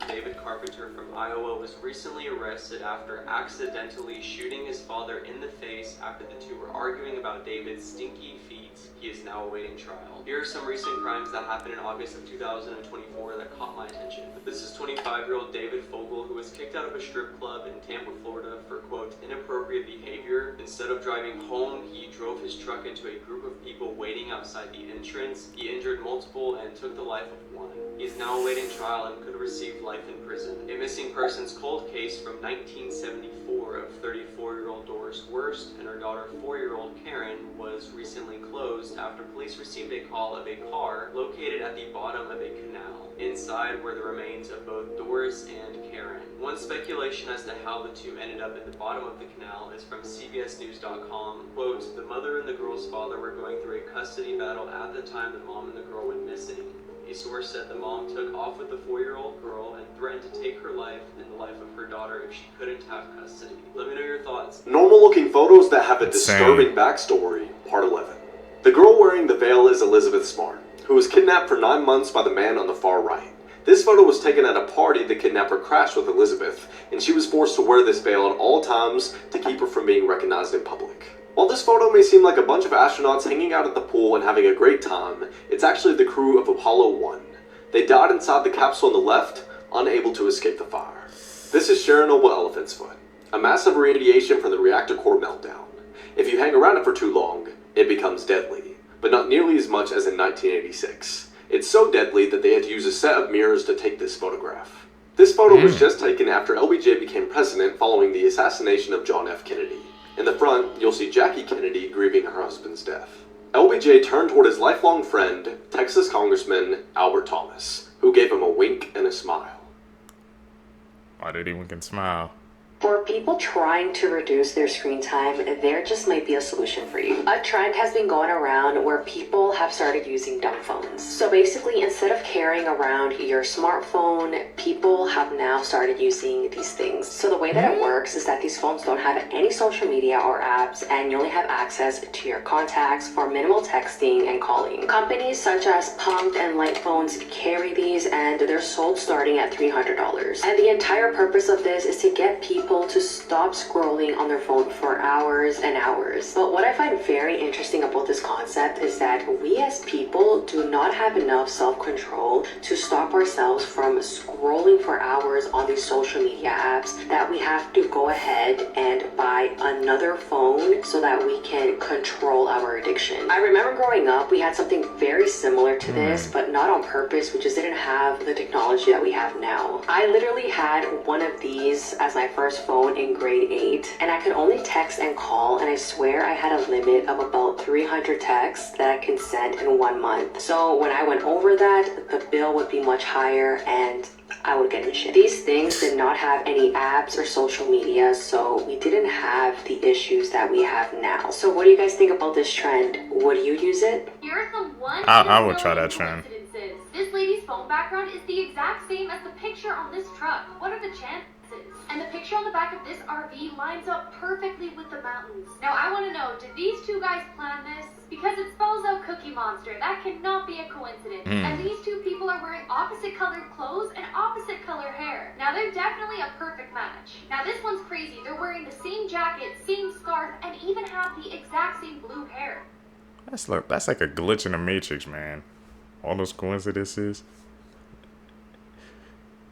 David Carpenter from Iowa was recently arrested after accidentally shooting his father in the face after the two were arguing about David's stinky feet. He is now awaiting trial. Here are some recent crimes that happened in August of 2024 that caught my attention. This is 25-year-old David Fogel, who was kicked out of a strip club in Tampa, Florida for, quote, inappropriate behavior. Instead of driving home, he drove his truck into a group of people waiting outside the entrance. He injured multiple and took the life of one. He is now awaiting trial and could receive life in prison. A missing persons cold case from 1974 of 34-year-old Doris Wurst and her daughter 4-year-old Karen was recently closed after police received a call of a car located at the bottom of a canal. Inside were the remains of both Doris and Karen. One speculation as to how the two ended up at the bottom of the canal is from CBSNews.com. Quote, the mother and the girl's father were going through a custody battle at the time the mom and the girl went missing. A source said the mom took off with the 4-year-old girl and threatened to take her life and the life of her daughter if she couldn't have custody. Let me know your thoughts. Normal looking photos that have a disturbing backstory, part 11. The girl wearing the veil is Elizabeth Smart, who was kidnapped for 9 months by the man on the far right. This photo was taken at a party the kidnapper crashed with Elizabeth, and she was forced to wear this veil at all times to keep her from being recognized in public. While this photo may seem like a bunch of astronauts hanging out at the pool and having a great time, it's actually the crew of Apollo 1. They died inside the capsule on the left, unable to escape the fire. This is Chernobyl Elephant's Foot, a massive radiation from the reactor core meltdown. If you hang around it for too long, it becomes deadly, but not nearly as much as in 1986. It's so deadly that they had to use a set of mirrors to take this photograph. This photo was just taken after LBJ became president following the assassination of John F. Kennedy. In the front, you'll see Jackie Kennedy grieving her husband's death. LBJ turned toward his lifelong friend, Texas Congressman Albert Thomas, who gave him a wink and a smile. Why did he wink and smile? For people trying to reduce their screen time, there just might be a solution for you. A trend has been going around where people have started using dumb phones. So basically, instead of carrying around your smartphone, people have now started using these things. So the way that it works is that these phones don't have any social media or apps, and you only have access to your contacts for minimal texting and calling. Companies such as Pumped and Light Phones carry these, and they're sold starting at $300. And the entire purpose of this is to get people to stop scrolling on their phone for hours and hours. But what I find very interesting about this concept is that we as people do not have enough self-control to stop ourselves from scrolling for hours on these social media apps, that we have to go ahead and buy another phone so that we can control our addiction. I remember growing up, we had something very similar to this, but not on purpose. We just didn't have the technology that we have now. I literally had one of these as my first phone in grade 8, and I could only text and call, and I swear I had a limit of about 300 texts that I can send in 1 month. So when I went over that, the bill would be much higher and I would get in shit. These things did not have any apps or social media, so we didn't have the issues that we have now. So what do you guys think about this trend? Would you use it? Here are some one. I would try that trend. This lady's phone background is the exact same as the picture on this truck. What are the chances? And the picture on the back of this RV lines up perfectly with the mountains. Now I want to know, did these two guys plan this? Because it spells out Cookie Monster. That cannot be a coincidence. And these two people are wearing opposite colored clothes and opposite color hair. Now they're definitely a perfect match. Now this one's crazy. They're wearing the same jacket, same scarf, and even have the exact same blue hair. That's like a glitch in the Matrix, man. All those coincidences.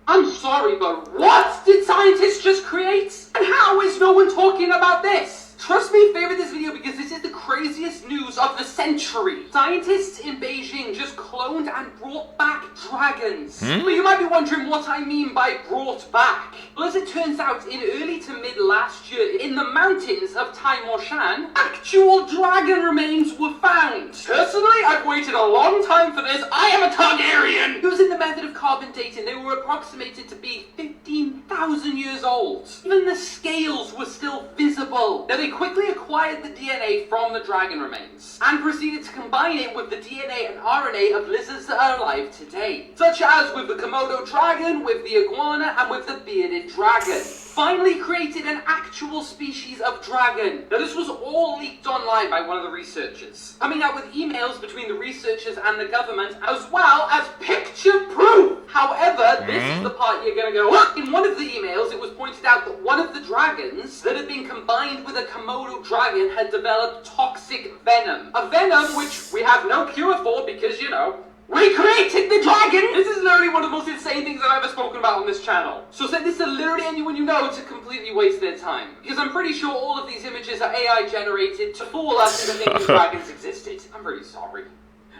I'm sorry, but what did scientists just create? And how is no one talking about this? Trust me, favorite this video because this is the craziest news of the century. Scientists in Beijing just cloned and brought back dragons. But you might be wondering what I mean by brought back. Well, as it turns out, in early to mid last year, in the mountains of Taimoshan, actual dragon remains were found. Personally, I've waited a long time for this. I am a Targaryen! Using the method of carbon dating, they were approximated to be 15,000 years old. Even the scales were still visible. Now, they quickly acquired the DNA from the dragon remains and proceeded to combine it with the DNA and RNA of lizards that are alive today, such as with the Komodo dragon, with the iguana, and with the bearded dragon. Finally created an actual species of dragon. Now, this was all leaked online by one of the researchers, coming out with emails between the researchers and the government, as well as picture proof. However, this is the part you're gonna go, what? In one of the emails, it was pointed out that one of the dragons that had been combined with a Komodo dragon had developed toxic venom. A venom which we have no cure for because, you know, we created the dragon! This is literally one of the most insane things I've ever spoken about on this channel. So send this to literally anyone you know to completely waste their time. Because I'm pretty sure all of these images are AI generated to fool us into thinking dragons existed. I'm really sorry.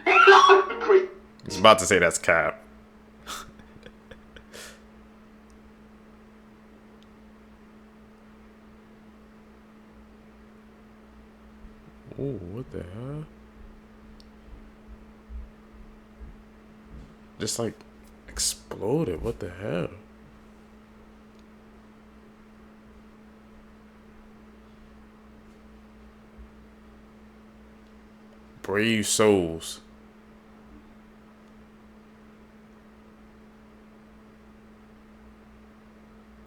I was about to say that's cap. Oh, what the hell? Just like exploded. What the hell? Brave souls.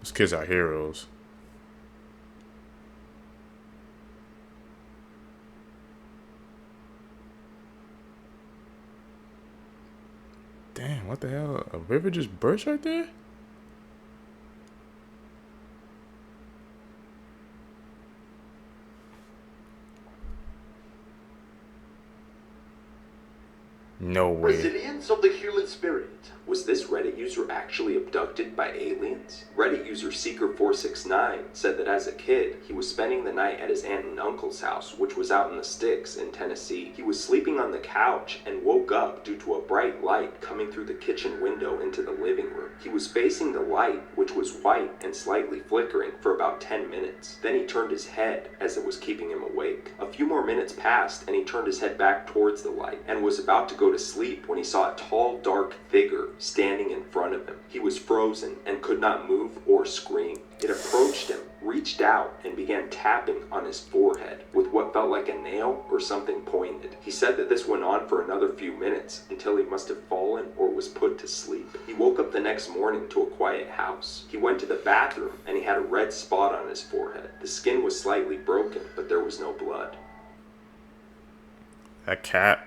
These kids are heroes. Damn, what the hell? A river just burst right there? No way. Resilience of the human spirit. Was this Reddit user actually abducted by aliens? Reddit user Seeker469 said that as a kid, he was spending the night at his aunt and uncle's house, which was out in the sticks in Tennessee. He was sleeping on the couch and woke up due to a bright light coming through the kitchen window into the living room. He was facing the light, which was white and slightly flickering, for about 10 minutes. Then he turned his head as it was keeping him awake. A few more minutes passed and he turned his head back towards the light and was about to go to sleep when he saw a tall, dark figure standing in front of him. He was frozen and could not move or scream. It approached him, reached out, and began tapping on his forehead with what felt like a nail or something pointed. He said that this went on for another few minutes until he must have fallen or was put to sleep. He woke up the next morning to a quiet house. He went to the bathroom and he had a red spot on his forehead. The skin was slightly broken, but there was no blood. That cat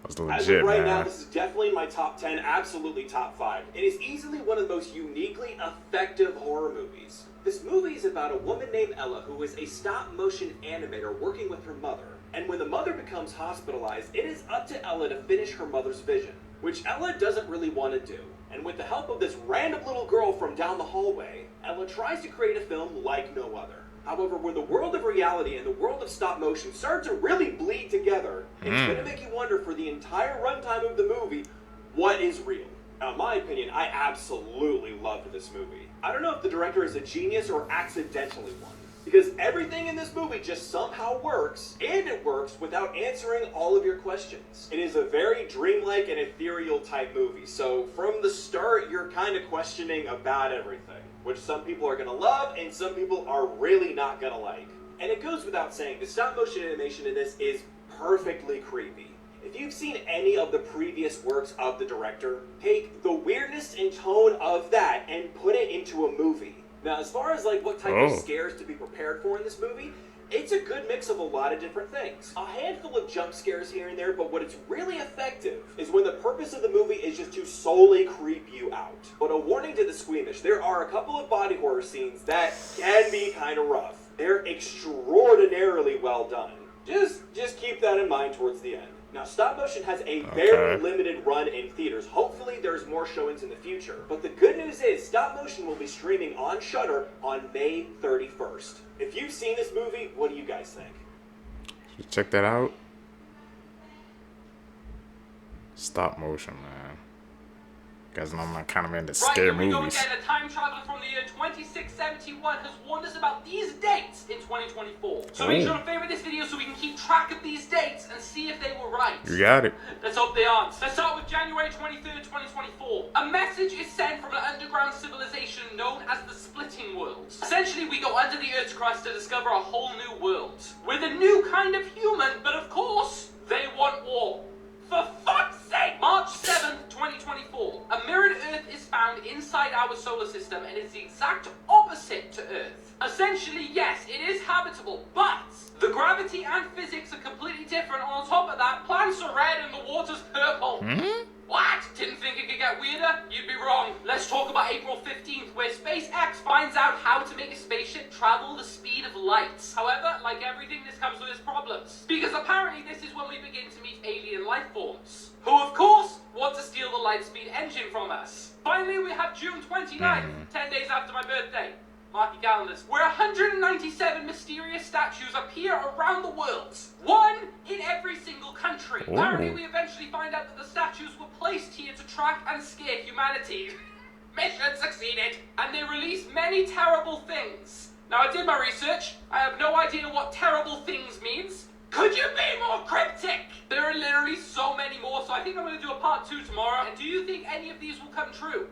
was legit, As of right man. now, this is definitely my top 10, absolutely top 5. It is easily one of the most uniquely effective horror movies. This movie is about a woman named Ella who is a stop-motion animator working with her mother. And when the mother becomes hospitalized, it is up to Ella to finish her mother's vision, which Ella doesn't really want to do. And with the help of this random little girl from down the hallway, Ella tries to create a film like no other. However, when the world of reality and the world of stop motion start to really bleed together, it's going to make you wonder for the entire runtime of the movie, what is real? Now, in my opinion, I absolutely loved this movie. I don't know if the director is a genius or accidentally one, because everything in this movie just somehow works, and it works without answering all of your questions. It is a very dreamlike and ethereal type movie, so from the start, you're kind of questioning about everything, which some people are going to love and some people are really not going to like. And it goes without saying, the stop motion animation in this is perfectly creepy. If you've seen any of the previous works of the director, take the weirdness and tone of that and put it into a movie. Now, as far as like what type of scares to be prepared for in this movie, it's a good mix of a lot of different things. A handful of jump scares here and there, but what it's really effective is when the purpose of the movie is just to solely creep you out. But a warning to the squeamish, there are a couple of body horror scenes that can be kind of rough. They're extraordinarily well done. Just keep that in mind towards the end. Now, stop motion has a very limited run in theaters. Hopefully, there's more showings in the future. But the good news is, stop motion will be streaming on Shudder on May 31st. If you've seen this movie, what do you guys think? Check that out. Stop motion, man. You guys know I'm kind of into Right, scary here we go movies. again. A time traveler from the year 2671 has warned us about these dates in 2024. So make sure to favorite this video so we can keep track of these dates and see if they were right. You got it. Let's hope they aren't. Let's start with January 23rd, 2024. A message is sent from an underground civilization known as the Splitting Worlds. Essentially, we go under the Earth's crust to discover a whole new world. With a new kind of human, but of course, they want war. For fuck's sake! March 7th, 2024. A mirrored Earth is found inside our solar system and is the exact opposite to Earth. Essentially, yes, it is habitable, but the gravity and physics are completely different. On top of that, plants are red and the water's purple. What? Didn't think it could get weirder? You'd be wrong. Let's talk about April 15th, where SpaceX finds out how to make a spaceship travel the speed of light. However, like everything, this comes with its problems. Because apparently this is when we begin to meet alien life forms, who of course want to steal the light speed engine from us. Finally, we have June 29th, 10 days after my birthday. Mark your calendars. Where 197 mysterious statues appear around the world. One in every single country. Ooh. Apparently, we eventually find out that the statues were placed here to track and scare humanity. Mission succeeded. And they released many terrible things. Now, I did my research. I have no idea what terrible things means. Could you be more cryptic? There are literally so many more, so I think I'm going to do a part 2 tomorrow. And do you think any of these will come true?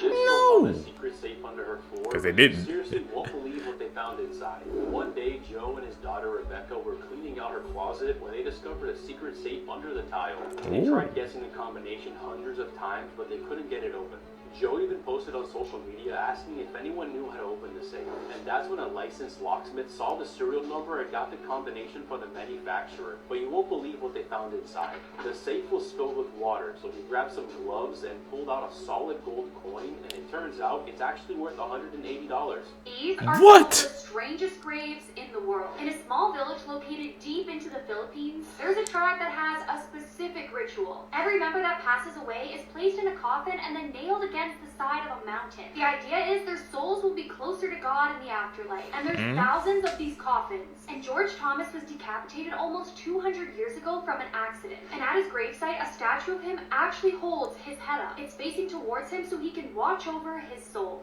No. Secret safe under her floor. Because they didn't. Seriously won't believe what they found inside. One day, Joe and his daughter Rebecca were cleaning out her closet when they discovered a secret safe under the tile. They tried guessing the combination hundreds of times, but they couldn't get it open. Joe even posted on social media asking if anyone knew how to open the safe. And that's when a licensed locksmith saw the serial number and got the combination from the manufacturer. But you won't believe what they found inside. The safe was filled with water, so he grabbed some gloves and pulled out a solid gold coin, and it turns out it's actually worth $180. These are some of the strangest graves in the world. In a small village located deep into the Philippines, there's a tribe that has a specific ritual. Every member that passes away is placed in a coffin and then nailed against the side of a mountain. The idea is their souls will be closer to God in the afterlife. And there's thousands of these coffins. And George Thomas was decapitated almost 200 years ago from an accident. And at his gravesite, a statue of him actually holds his head up. It's facing towards him so he can watch over his soul.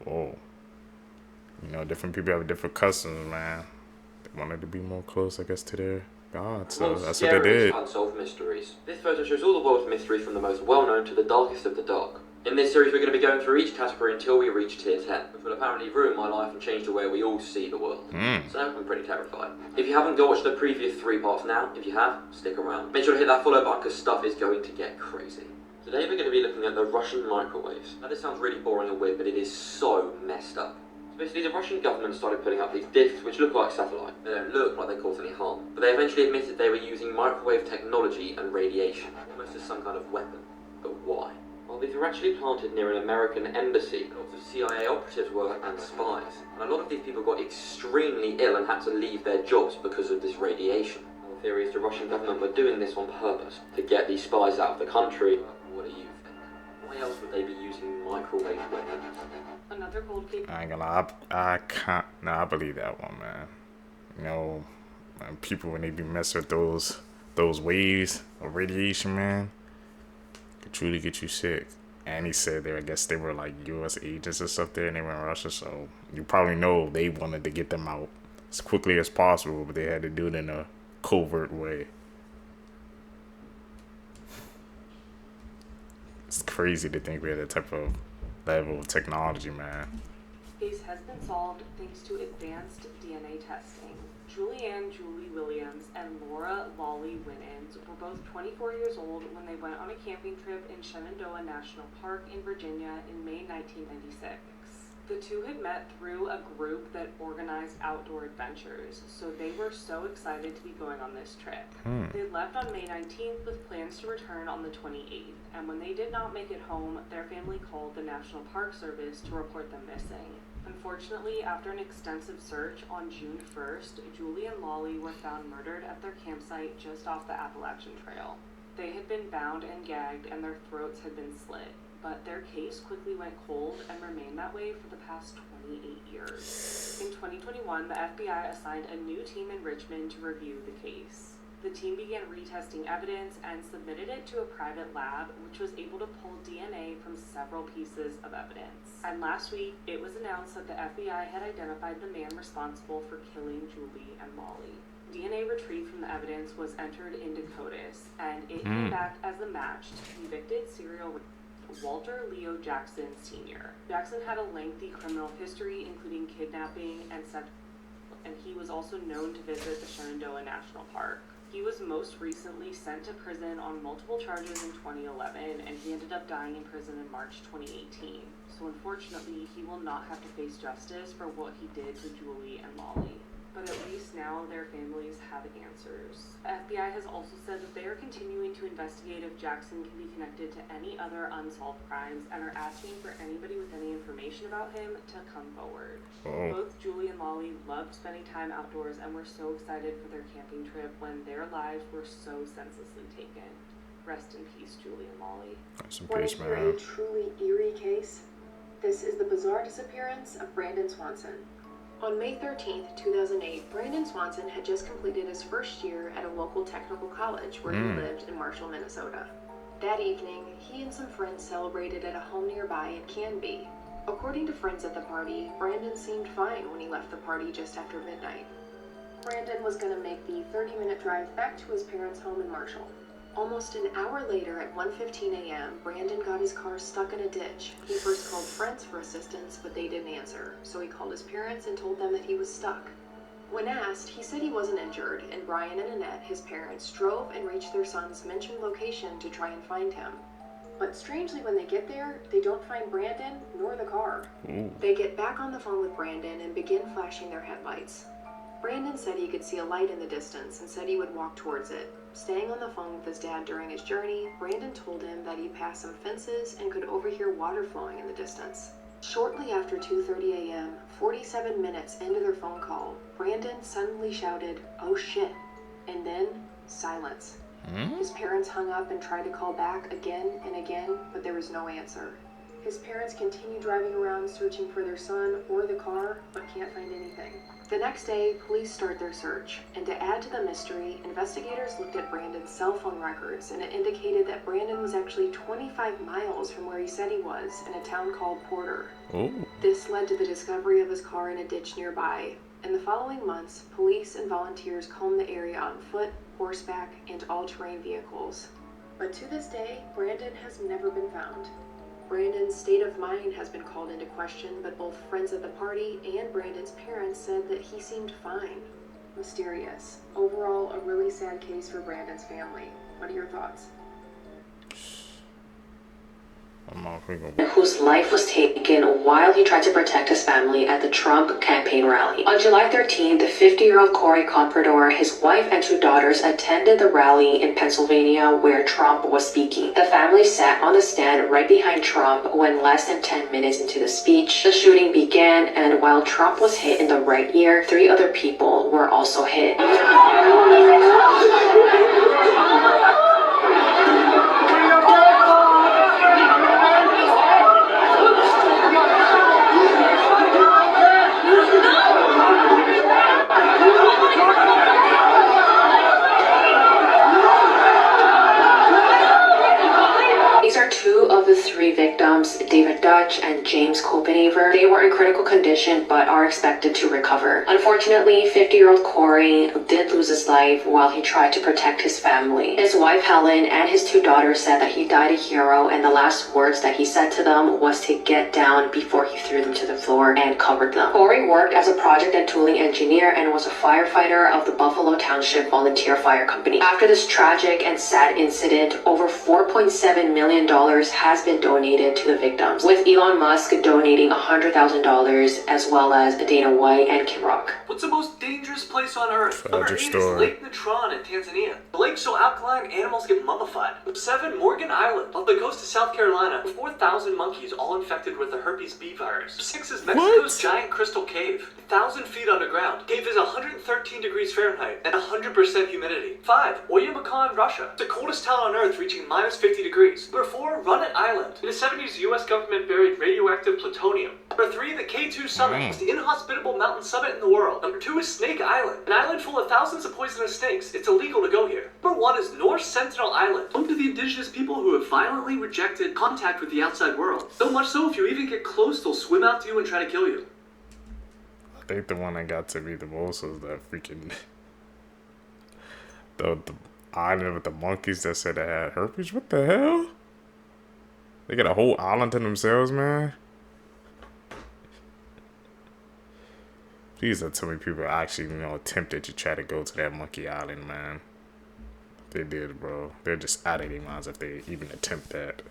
Whoa. You know, different people have different customs, man. They wanted to be more close, I guess, to their God, so that's what they did. Unsolved mysteries. This photo shows all the world's mysteries from the most well-known to the darkest of the dark. In this series, we're going to be going through each category until we reach tier 10, which will apparently ruin my life and change the way we all see the world. So I'm pretty terrified. If you haven't watched the previous 3 parts now, if you have, stick around. Make sure to hit that follow button because stuff is going to get crazy. Today we're going to be looking at the Russian microwaves. Now this sounds really boring and weird, but it is so messed up. Basically, the Russian government started putting up these discs which look like satellite. They don't look like they cause any harm, but they eventually admitted they were using microwave technology and radiation, almost as some kind of weapon. But why? Well, these were actually planted near an American embassy. Lots of CIA operatives were and spies. And a lot of these people got extremely ill and had to leave their jobs because of this radiation. Well, the theory is the Russian government were doing this on purpose to get these spies out of the country. What do you think? Why else would they be using microwave weapons? Another cold case. I ain't gonna lie, I can't. Nah, I believe that one, man. You know, people when they be messing with those waves of radiation, man, could truly get you sick. And he said I guess they were like U.S. agents or something, and they were in Russia, so you probably know they wanted to get them out as quickly as possible, but they had to do it in a covert way. It's crazy to think we had that type of level of technology, man. Case has been solved thanks to advanced DNA testing. Julianne Julie Williams and Laura Lolly Winans were both 24 years old when they went on a camping trip in Shenandoah National Park in Virginia in May 1996. The two had met through a group that organized outdoor adventures, so they were so excited to be going on this trip. They left on May 19th with plans to return on the 28th, and when they did not make it home, their family called the National Park Service to report them missing. Unfortunately, after an extensive search on June 1st, Julie and Lolly were found murdered at their campsite just off the Appalachian Trail. They had been bound and gagged and their throats had been slit, but their case quickly went cold and remained that way for the past 28 years. In 2021, the FBI assigned a new team in Richmond to review the case. The team began retesting evidence and submitted it to a private lab, which was able to pull DNA from several pieces of evidence. And last week, it was announced that the FBI had identified the man responsible for killing Julie and Molly. DNA retrieved from the evidence was entered into CODIS, and it came back as a match to convicted serial Walter Leo Jackson Sr. Jackson had a lengthy criminal history, including kidnapping and he was also known to visit the Shenandoah National Park. He was most recently sent to prison on multiple charges in 2011, and he ended up dying in prison in March 2018. So unfortunately, he will not have to face justice for what he did to Julie and Molly. But at least now their families have answers. The FBI has also said that they are continuing to investigate if Jackson can be connected to any other unsolved crimes and are asking for anybody with any information about him to come forward. Both Julie and Molly loved spending time outdoors and were so excited for their camping trip when their lives were so senselessly taken. Rest in peace, Julie and Molly. Want to hear a truly eerie case? This is the bizarre disappearance of Brandon Swanson. On May 13, 2008, Brandon Swanson had just completed his first year at a local technical college where he lived in Marshall, Minnesota. That evening, he and some friends celebrated at a home nearby in Canby. According to friends at the party, Brandon seemed fine when he left the party just after midnight. Brandon was going to make the 30-minute drive back to his parents' home in Marshall. Almost an hour later at 1:15 a.m., Brandon got his car stuck in a ditch. He first called friends for assistance, but they didn't answer, so he called his parents and told them that he was stuck. When asked, he said he wasn't injured, and Brian and Annette, his parents, drove and reached their son's mentioned location to try and find him. But strangely, when they get there, they don't find Brandon nor the car. They get back on the phone with Brandon and begin flashing their headlights. Brandon said he could see a light in the distance and said he would walk towards it. Staying on the phone with his dad during his journey, Brandon told him that he passed some fences and could overhear water flowing in the distance. Shortly after 2:30 a.m., 47 minutes into their phone call, Brandon suddenly shouted, "Oh shit," and then silence. His parents hung up and tried to call back again and again, but there was no answer. His parents continue driving around searching for their son or the car, but can't find anything. The next day, police start their search, and to add to the mystery, investigators looked at Brandon's cell phone records, and it indicated that Brandon was actually 25 miles from where he said he was, in a town called Porter. This led to the discovery of his car in a ditch nearby. In the following months, police and volunteers combed the area on foot, horseback, and all-terrain vehicles. But to this day, Brandon has never been found. Brandon's state of mind has been called into question, but both friends at the party and Brandon's parents said that he seemed fine. Mysterious. Overall, a really sad case for Brandon's family. What are your thoughts? Whose life was taken while he tried to protect his family at the Trump campaign rally. On July 13th, the 50-year-old Corey Comprador, his wife and two daughters attended the rally in Pennsylvania where Trump was speaking. The family sat on the stand right behind Trump when less than 10 minutes into the speech, the shooting began, and while Trump was hit in the right ear, 3 other people were also hit. These are 2 of the 3 victims, David Dutch and James Copenhaver. They were in critical condition but are expected to recover. Unfortunately, 50-year-old Corey did lose his life while he tried to protect his family. His wife Helen and his 2 daughters said that he died a hero, and the last words that he said to them was to get down before he threw them to the floor and covered them. Corey worked as a project and tooling engineer and was a firefighter of the Buffalo Township Volunteer Fire Company. After this tragic and sad incident, over $4.7 million has been donated to the victims, with Elon Musk donating $100,000 as well as Dana White and Kim Rock. What's the most dangerous place on Earth? Tragic Number 8 story. is Lake Natron in Tanzania. The lake's so alkaline, animals get mummified. 7, Morgan Island, off the coast of South Carolina. 4,000 monkeys all infected with the herpes B virus. 6 is Mexico's giant crystal cave. 1,000 feet underground. Cave is 113 degrees Fahrenheit and 100% humidity. 5, Oymyakon, Russia. The coldest town on Earth, reaching minus 50 degrees. Number 4, Runnet Island. In the 70s, the US government buried radioactive plutonium. Number 3, the K2 two summits, the inhospitable mountain summit in the world. Number 2 is Snake Island, an island full of thousands of poisonous snakes. It's illegal to go here. Number 1 is North Sentinel Island, home to the indigenous people who have violently rejected contact with the outside world. So much so, if you even get close, they'll swim out to you and try to kill you. I think the one that got to me the most was that freaking the island with the monkeys that said they had herpes. What the hell? They got a whole island to themselves, man. Please don't tell me people actually, attempted to try to go to that monkey island, man. They did, bro. They're just out of their minds if they even attempt that.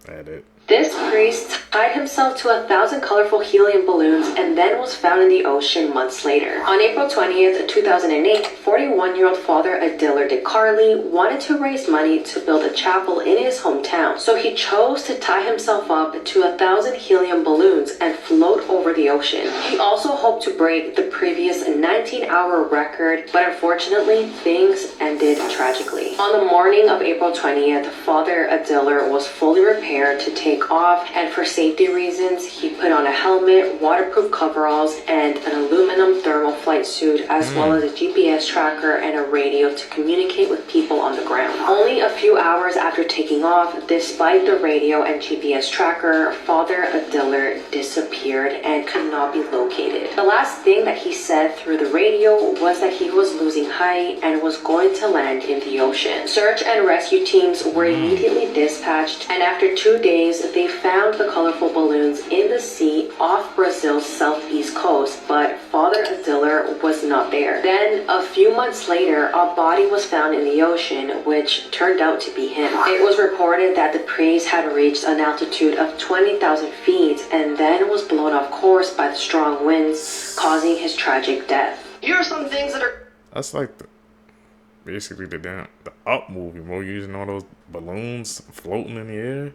That it. This priest tied himself to 1,000 colorful helium balloons and then was found in the ocean months later. On April 20th, 2008, 41-year-old Father Adiller de Carli wanted to raise money to build a chapel in his hometown, so he chose to tie himself up to 1,000 helium balloons and float over the ocean. He also hoped to break the previous 19-hour record, but unfortunately, things ended tragically. On the morning of April 20th, Father Adiller was fully repaired to take off, and for safety reasons he put on a helmet, waterproof coveralls, and an aluminum thermal flight suit, as well as a GPS tracker and a radio to communicate with people on the ground. Only a few hours after taking off, despite the radio and GPS tracker, Father Adiller disappeared and could not be located. The last thing that he said through the radio was that he was losing height and was going to land in the ocean. Search and rescue teams were immediately dispatched, and after 2 days, they found the colorful balloons in the sea off Brazil's southeast coast, but Father Adiller was not there. Then, a few months later, a body was found in the ocean, which turned out to be him. It was reported that the priest had reached an altitude of 20,000 feet and then was blown off course by the strong winds, causing his tragic death. Here are some things that are... That's like basically the Up movie, bro. Using all those balloons floating in the air.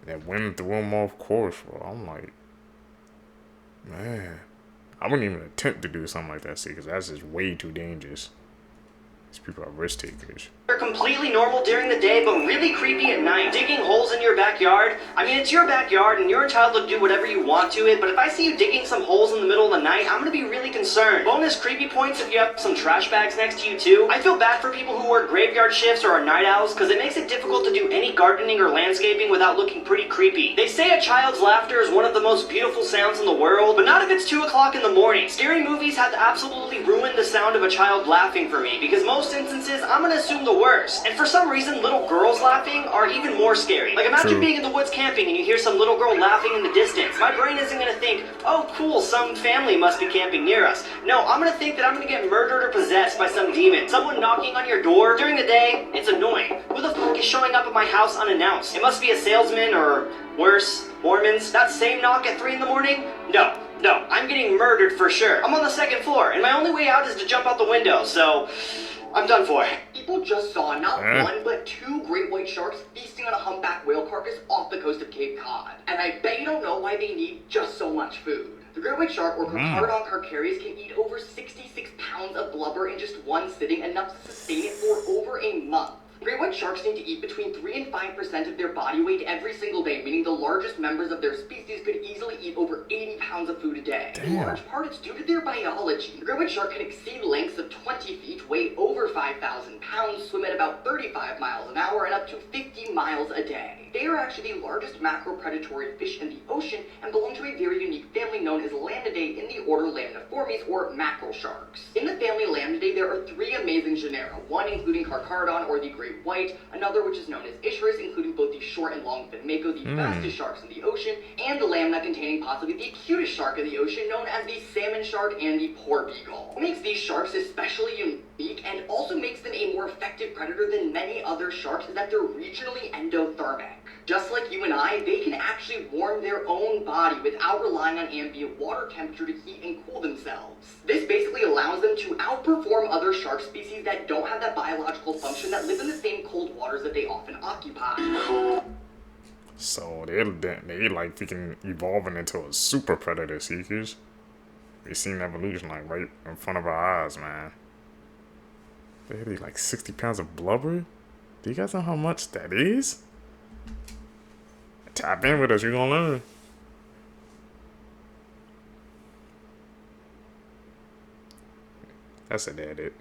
That wind threw them off course, bro. I'm like, man, I wouldn't even attempt to do something like that, see, because that's just way too dangerous. These people are risk takers. They're completely normal during the day, but really creepy at night. Digging holes in your backyard. I mean, it's your backyard, and you're entitled to do whatever you want to it, but if I see you digging some holes in the middle of the night, I'm gonna be really concerned. Bonus creepy points if you have some trash bags next to you, too. I feel bad for people who work graveyard shifts or are night owls, because it makes it difficult to do any gardening or landscaping without looking pretty creepy. They say a child's laughter is one of the most beautiful sounds in the world, but not if it's 2 o'clock in the morning. Scary movies have absolutely ruined the sound of a child laughing for me, because most instances, I'm gonna assume the worst. And for some reason, little girls laughing are even more scary. Like, imagine being in the woods camping and you hear some little girl laughing in the distance. My brain isn't gonna think, oh cool, some family must be camping near us. No, I'm gonna think that I'm gonna get murdered or possessed by some demon. Someone knocking on your door during the day, it's annoying. Who the fuck is showing up at my house unannounced? It must be a salesman or, worse, Mormons. That same knock at 3 in the morning? No, I'm getting murdered for sure. I'm on the 2nd floor, and my only way out is to jump out the window, so I'm done for. People just saw not one, but 2 great white sharks feasting on a humpback whale carcass off the coast of Cape Cod. And I bet you don't know why they need just so much food. The great white shark, or Carcharodon carcarius, can eat over 66 pounds of blubber in just one sitting, enough to sustain it for over a month. Great white sharks need to eat between 3 and 5% of their body weight every single day, meaning the largest members of their species could easily eat over 80 pounds of food a day. In large part, it's due to their biology. The great white shark can exceed lengths of 20 feet, weigh over 5,000 pounds, swim at about 35 miles an hour, and up to 50 miles a day. They are actually the largest macropredatory fish in the ocean and belong to a very unique family known as Lamnidae in the order Lamniformes, or mackerel sharks. In the family Lamnidae, there are 3 amazing genera, one including Carcharodon, or the great white, another which is known as Ischurus, including both the short and long fin mako, the fastest sharks in the ocean, and the lamna containing possibly the cutest shark in the ocean, known as the salmon shark and the porbeagle. What makes these sharks especially unique and also makes them a more effective predator than many other sharks is that they're regionally endothermic. Just like you and I, they can actually warm their own body without relying on ambient water temperature to heat and cool themselves. This basically allows them to outperform other shark species that don't have that biological function that live in the same cold waters that they often occupy. So they like freaking evolving into a super predator seekers. We seen evolution like right in front of our eyes, man. They eat like 60 pounds of blubber? Do you guys know how much that is? Tap in with us, you're gonna learn. That's an edit.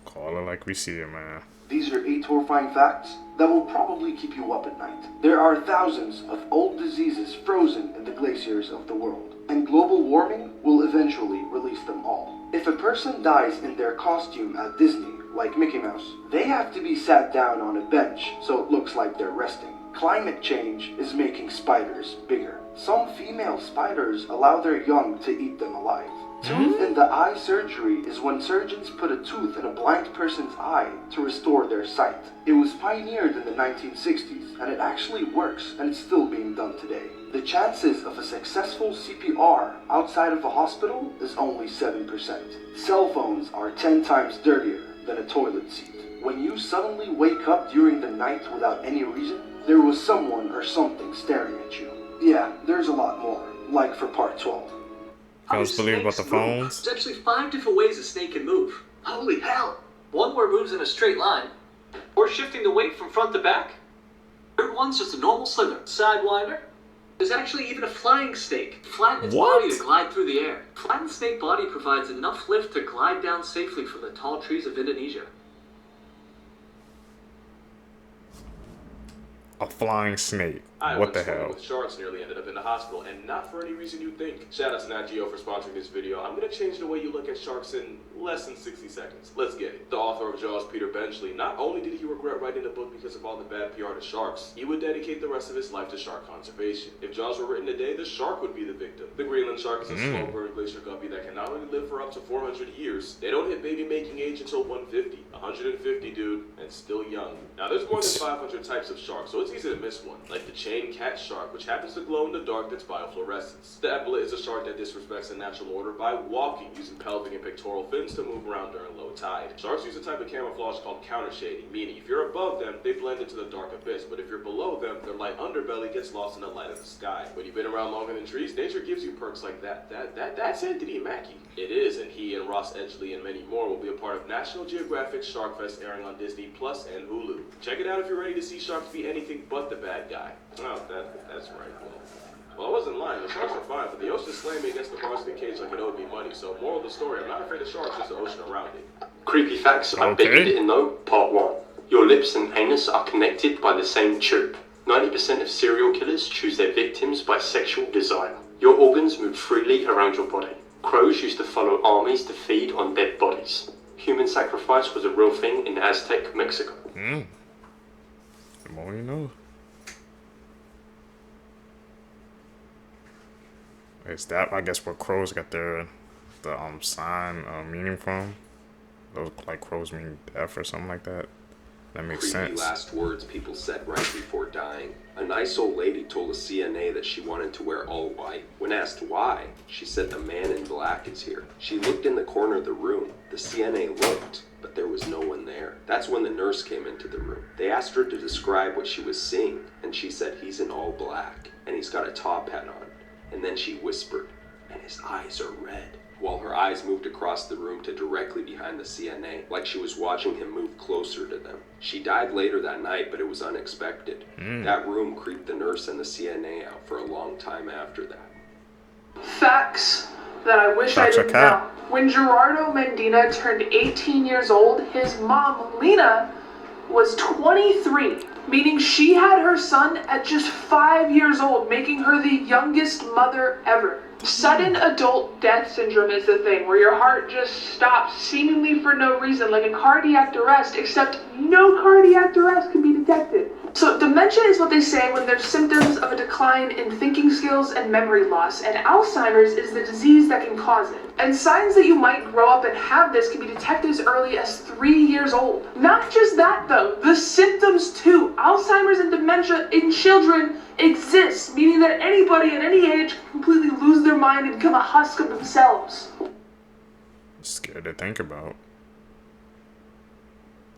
Call it like we see it, man. These are 8 horrifying facts that will probably keep you up at night. There are thousands of old diseases frozen in the glaciers of the world, and global warming will eventually release them all. If a person dies in their costume at Disney, like Mickey Mouse, they have to be sat down on a bench so it looks like they're resting. Climate change is making spiders bigger. Some female spiders allow their young to eat them alive. Tooth in the eye surgery is when surgeons put a tooth in a blind person's eye to restore their sight. It was pioneered in the 1960s, and it actually works, and it's still being done today. The chances of a successful CPR outside of a hospital is only 7%. Cell phones are 10 times dirtier than a toilet seat. When you suddenly wake up during the night without any reason, there was someone or something staring at you. Yeah, there's a lot more, like for part 12. You guys believe about the phones? There's actually 5 different ways a snake can move. Holy hell! One where it moves in a straight line, or shifting the weight from front to back. Third one's just a normal slither, sidewinder. There's actually even a flying snake. Flatten its body to glide through the air. Flattened snake body provides enough lift to glide down safely from the tall trees of Indonesia. A flying snake. I What the went swimming hell? with sharks nearly ended up in the hospital, and not for any reason you think. Shout out to Nat Geo for sponsoring this video. I'm gonna change the way you look at sharks in less than 60 seconds. Let's get it. The author of Jaws, Peter Benchley, not only did he regret writing the book because of all the bad PR to sharks, he would dedicate the rest of his life to shark conservation. If Jaws were written today, the shark would be the victim. The Greenland shark is a slow bird glacier guppy that can not only live for up to 400 years, they don't hit baby making age until 150. 150, dude, and still young. Now, there's more than 500 types of sharks, so it's easy to miss one, like the chain cat shark, which happens to glow in the dark that's biofluorescence. The epaulet is a shark that disrespects the natural order by walking, using pelvic and pectoral fins to move around during low tide. Sharks use a type of camouflage called countershading, meaning if you're above them, they blend into the dark abyss, but if you're below them, their light underbelly gets lost in the light of the sky. When you've been around longer than trees, nature gives you perks like that's Anthony Mackie. It is, and he and Ross Edgley and many more will be a part of National Geographic Shark Fest airing on Disney Plus and Hulu. Check it out if you're ready to see sharks be anything but the bad guy. Oh, that's right. Well, I wasn't lying. The sharks are fine, but the ocean slammed me against the basket cage like it owed me money. So, moral of the story, I'm not afraid of sharks, just the ocean around it. Creepy facts I bet you didn't know, part 1. Your lips and anus are connected by the same tube. 90% of serial killers choose their victims by sexual desire. Your organs move freely around your body. Crows used to follow armies to feed on dead bodies. Human sacrifice was a real thing in Aztec, Mexico. The more you know. Is that, I guess, where crows got the sign meaning from? Those like crows mean death or something like that. That makes Creepy sense. last words people said right before dying. A nice old lady told a CNA that she wanted to wear all white. When asked why, she said the man in black is here. She looked in the corner of the room. The CNA looked, but there was no one there. That's when the nurse came into the room. They asked her to describe what she was seeing, and she said he's in all black, and he's got a top hat on. And then she whispered, and his eyes are red. While her eyes moved across the room to directly behind the CNA, like she was watching him move closer to them. She died later that night, but it was unexpected. That room creeped the nurse and the CNA out for a long time after that. Facts that I wish I didn't know. When Gerardo Medina turned 18 years old, his mom, Lena, was 23, meaning she had her son at just 5 years old, making her the youngest mother ever. Sudden adult death syndrome is the thing, where your heart just stops seemingly for no reason, like a cardiac arrest, except no cardiac arrest can be detected. So dementia is what they say when there's symptoms of a decline in thinking skills and memory loss, and Alzheimer's is the disease that can cause it. And signs that you might grow up and have this can be detected as early as 3 years old. Not just that though, the symptoms too. Alzheimer's and dementia in children exists, meaning that anybody at any age can completely lose their mind and become a husk of themselves. Scared to think about.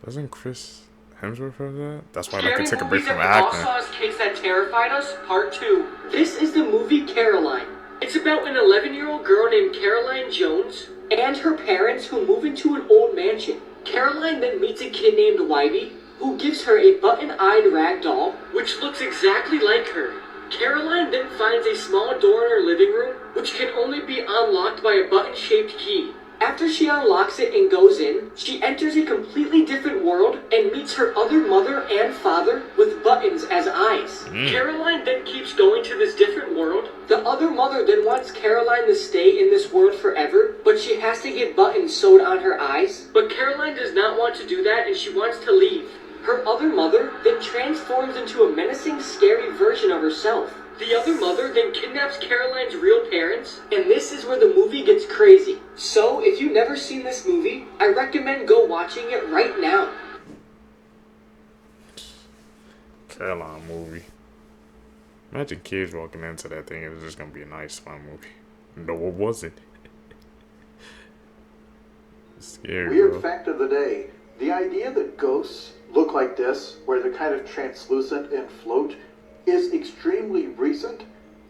Doesn't Chris Hemsworth have that? That's why I like to take a break from acting. Kids that terrified us, part 2. This is the movie Caroline. It's about an 11-year-old girl named Caroline Jones and her parents who move into an old mansion. Caroline then meets a kid named Wybie, who gives her a button-eyed rag doll, which looks exactly like her. Caroline then finds a small door in her living room, which can only be unlocked by a button-shaped key. After she unlocks it and goes in, she enters a completely different world and meets her other mother and father with buttons as eyes. Caroline then keeps going to this different world. The other mother then wants Caroline to stay in this world forever, but she has to get buttons sewed on her eyes. But Caroline does not want to do that and she wants to leave. Her other mother then transforms into a menacing, scary version of herself. The other mother then kidnaps Caroline's real parents, and this is where the movie gets crazy. So, if you've never seen this movie, I recommend go watching it right now. Caroline movie. Imagine kids walking into that thing. It was just gonna be a nice, fun movie. No, it wasn't. It's scary, Weird bro. fact of the day. The idea that ghosts look like this, where they're kind of translucent and float, is extremely recent,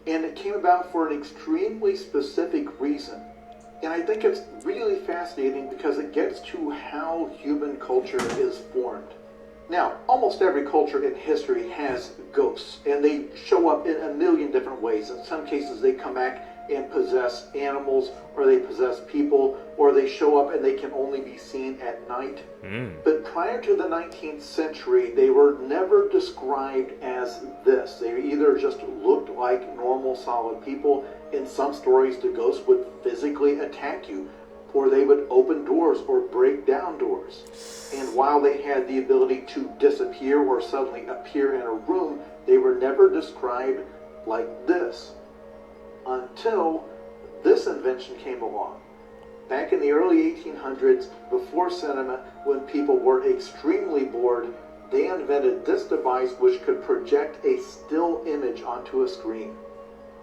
and it came about for an extremely specific reason. And I think it's really fascinating because it gets to how human culture is formed. Now, almost every culture in history has ghosts, and they show up in a million different ways. In some cases, they come back and possess animals, or they possess people, or they show up and they can only be seen at night. But prior to the 19th century, they were never described as this. They either just looked like normal, solid people. In some stories, the ghosts would physically attack you, or they would open doors or break down doors. And while they had the ability to disappear or suddenly appear in a room, they were never described like this. Until this invention came along. Back in the early 1800s, before cinema, when people were extremely bored, they invented this device which could project a still image onto a screen.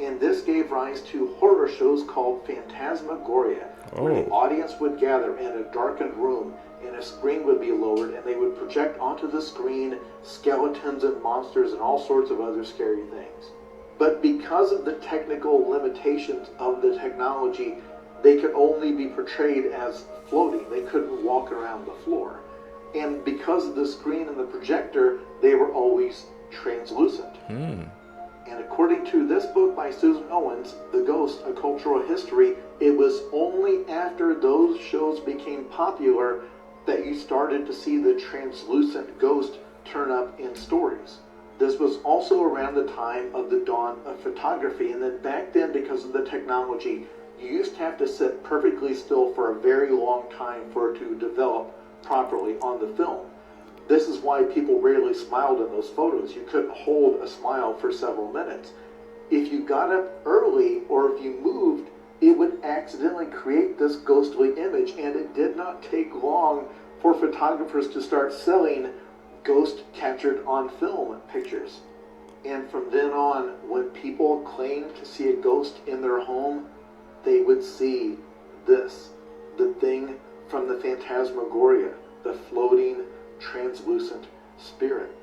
And this gave rise to horror shows called phantasmagoria, where the audience would gather in a darkened room and a screen would be lowered and they would project onto the screen skeletons and monsters and all sorts of other scary things. But because of the technical limitations of the technology, they could only be portrayed as floating. They couldn't walk around the floor. And because of the screen and the projector, they were always translucent. And according to this book by Susan Owens, The Ghost, A Cultural History, it was only after those shows became popular that you started to see the translucent ghost turn up in stories. This was also around the time of the dawn of photography, and then back then, because of the technology, you used to have to sit perfectly still for a very long time for it to develop properly on the film. This is why people rarely smiled in those photos. You couldn't hold a smile for several minutes. If you got up early or if you moved, it would accidentally create this ghostly image, and it did not take long for photographers to start selling ghost captured on film pictures. And from then on, when people claimed to see a ghost in their home, they would see this, the thing from the phantasmagoria, the floating, translucent spirit.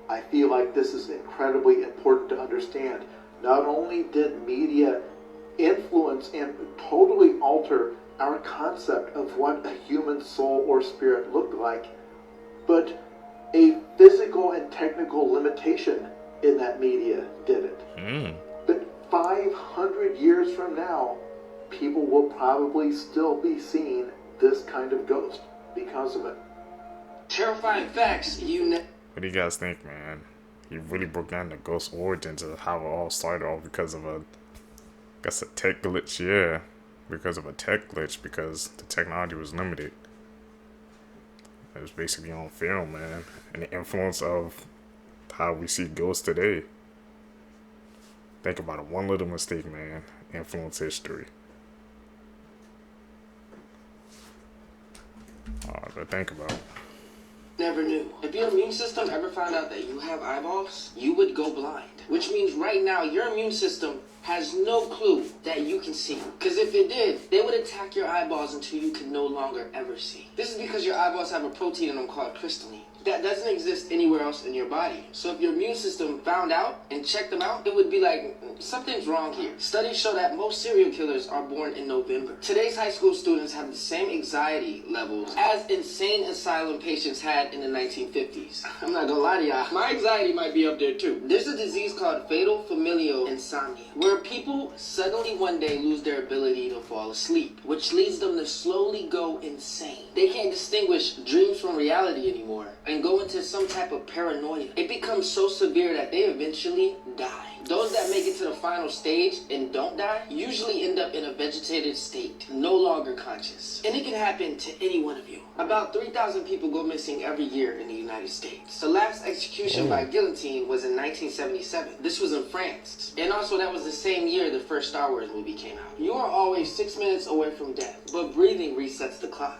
I feel like this is incredibly important to understand. Not only did media influence and totally alter our concept of what a human soul or spirit looked like, but a physical and technical limitation in that media did it. But 500 years from now, people will probably still be seeing this kind of ghost because of it. Terrifying facts, What do you guys think, man? He really broke down the ghost origins of how it all started off because of a tech glitch, yeah. Because of a tech glitch, because the technology was limited. It was basically on film, man. And the influence of how we see ghosts today. Think about it. One little mistake, man. Influence history. But think about it. Never knew. If your immune system ever found out that you have eyeballs, you would go blind. Which means right now your immune system has no clue that you can see. Because if it did, they would attack your eyeballs until you could no longer ever see. This is because your eyeballs have a protein in them called crystalline that doesn't exist anywhere else in your body. So if your immune system found out and checked them out, it would be like, something's wrong here. Studies show that most serial killers are born in November. Today's high school students have the same anxiety levels as insane asylum patients had in the 1950s. I'm not gonna lie to y'all, my anxiety might be up there too. There's a disease called fatal familial insomnia, where people suddenly one day lose their ability to fall asleep, which leads them to slowly go insane. They can't distinguish dreams from reality anymore and go into some type of paranoia. It becomes so severe that they eventually die. Those that make it to the final stage and don't die usually end up in a vegetative state, no longer conscious. And it can happen to any one of you. About 3,000 people go missing every year in the United States. The last execution by guillotine was in 1977. This was in France. And also that was the same year the first Star Wars movie came out. You are always 6 minutes away from death, but breathing resets the clock.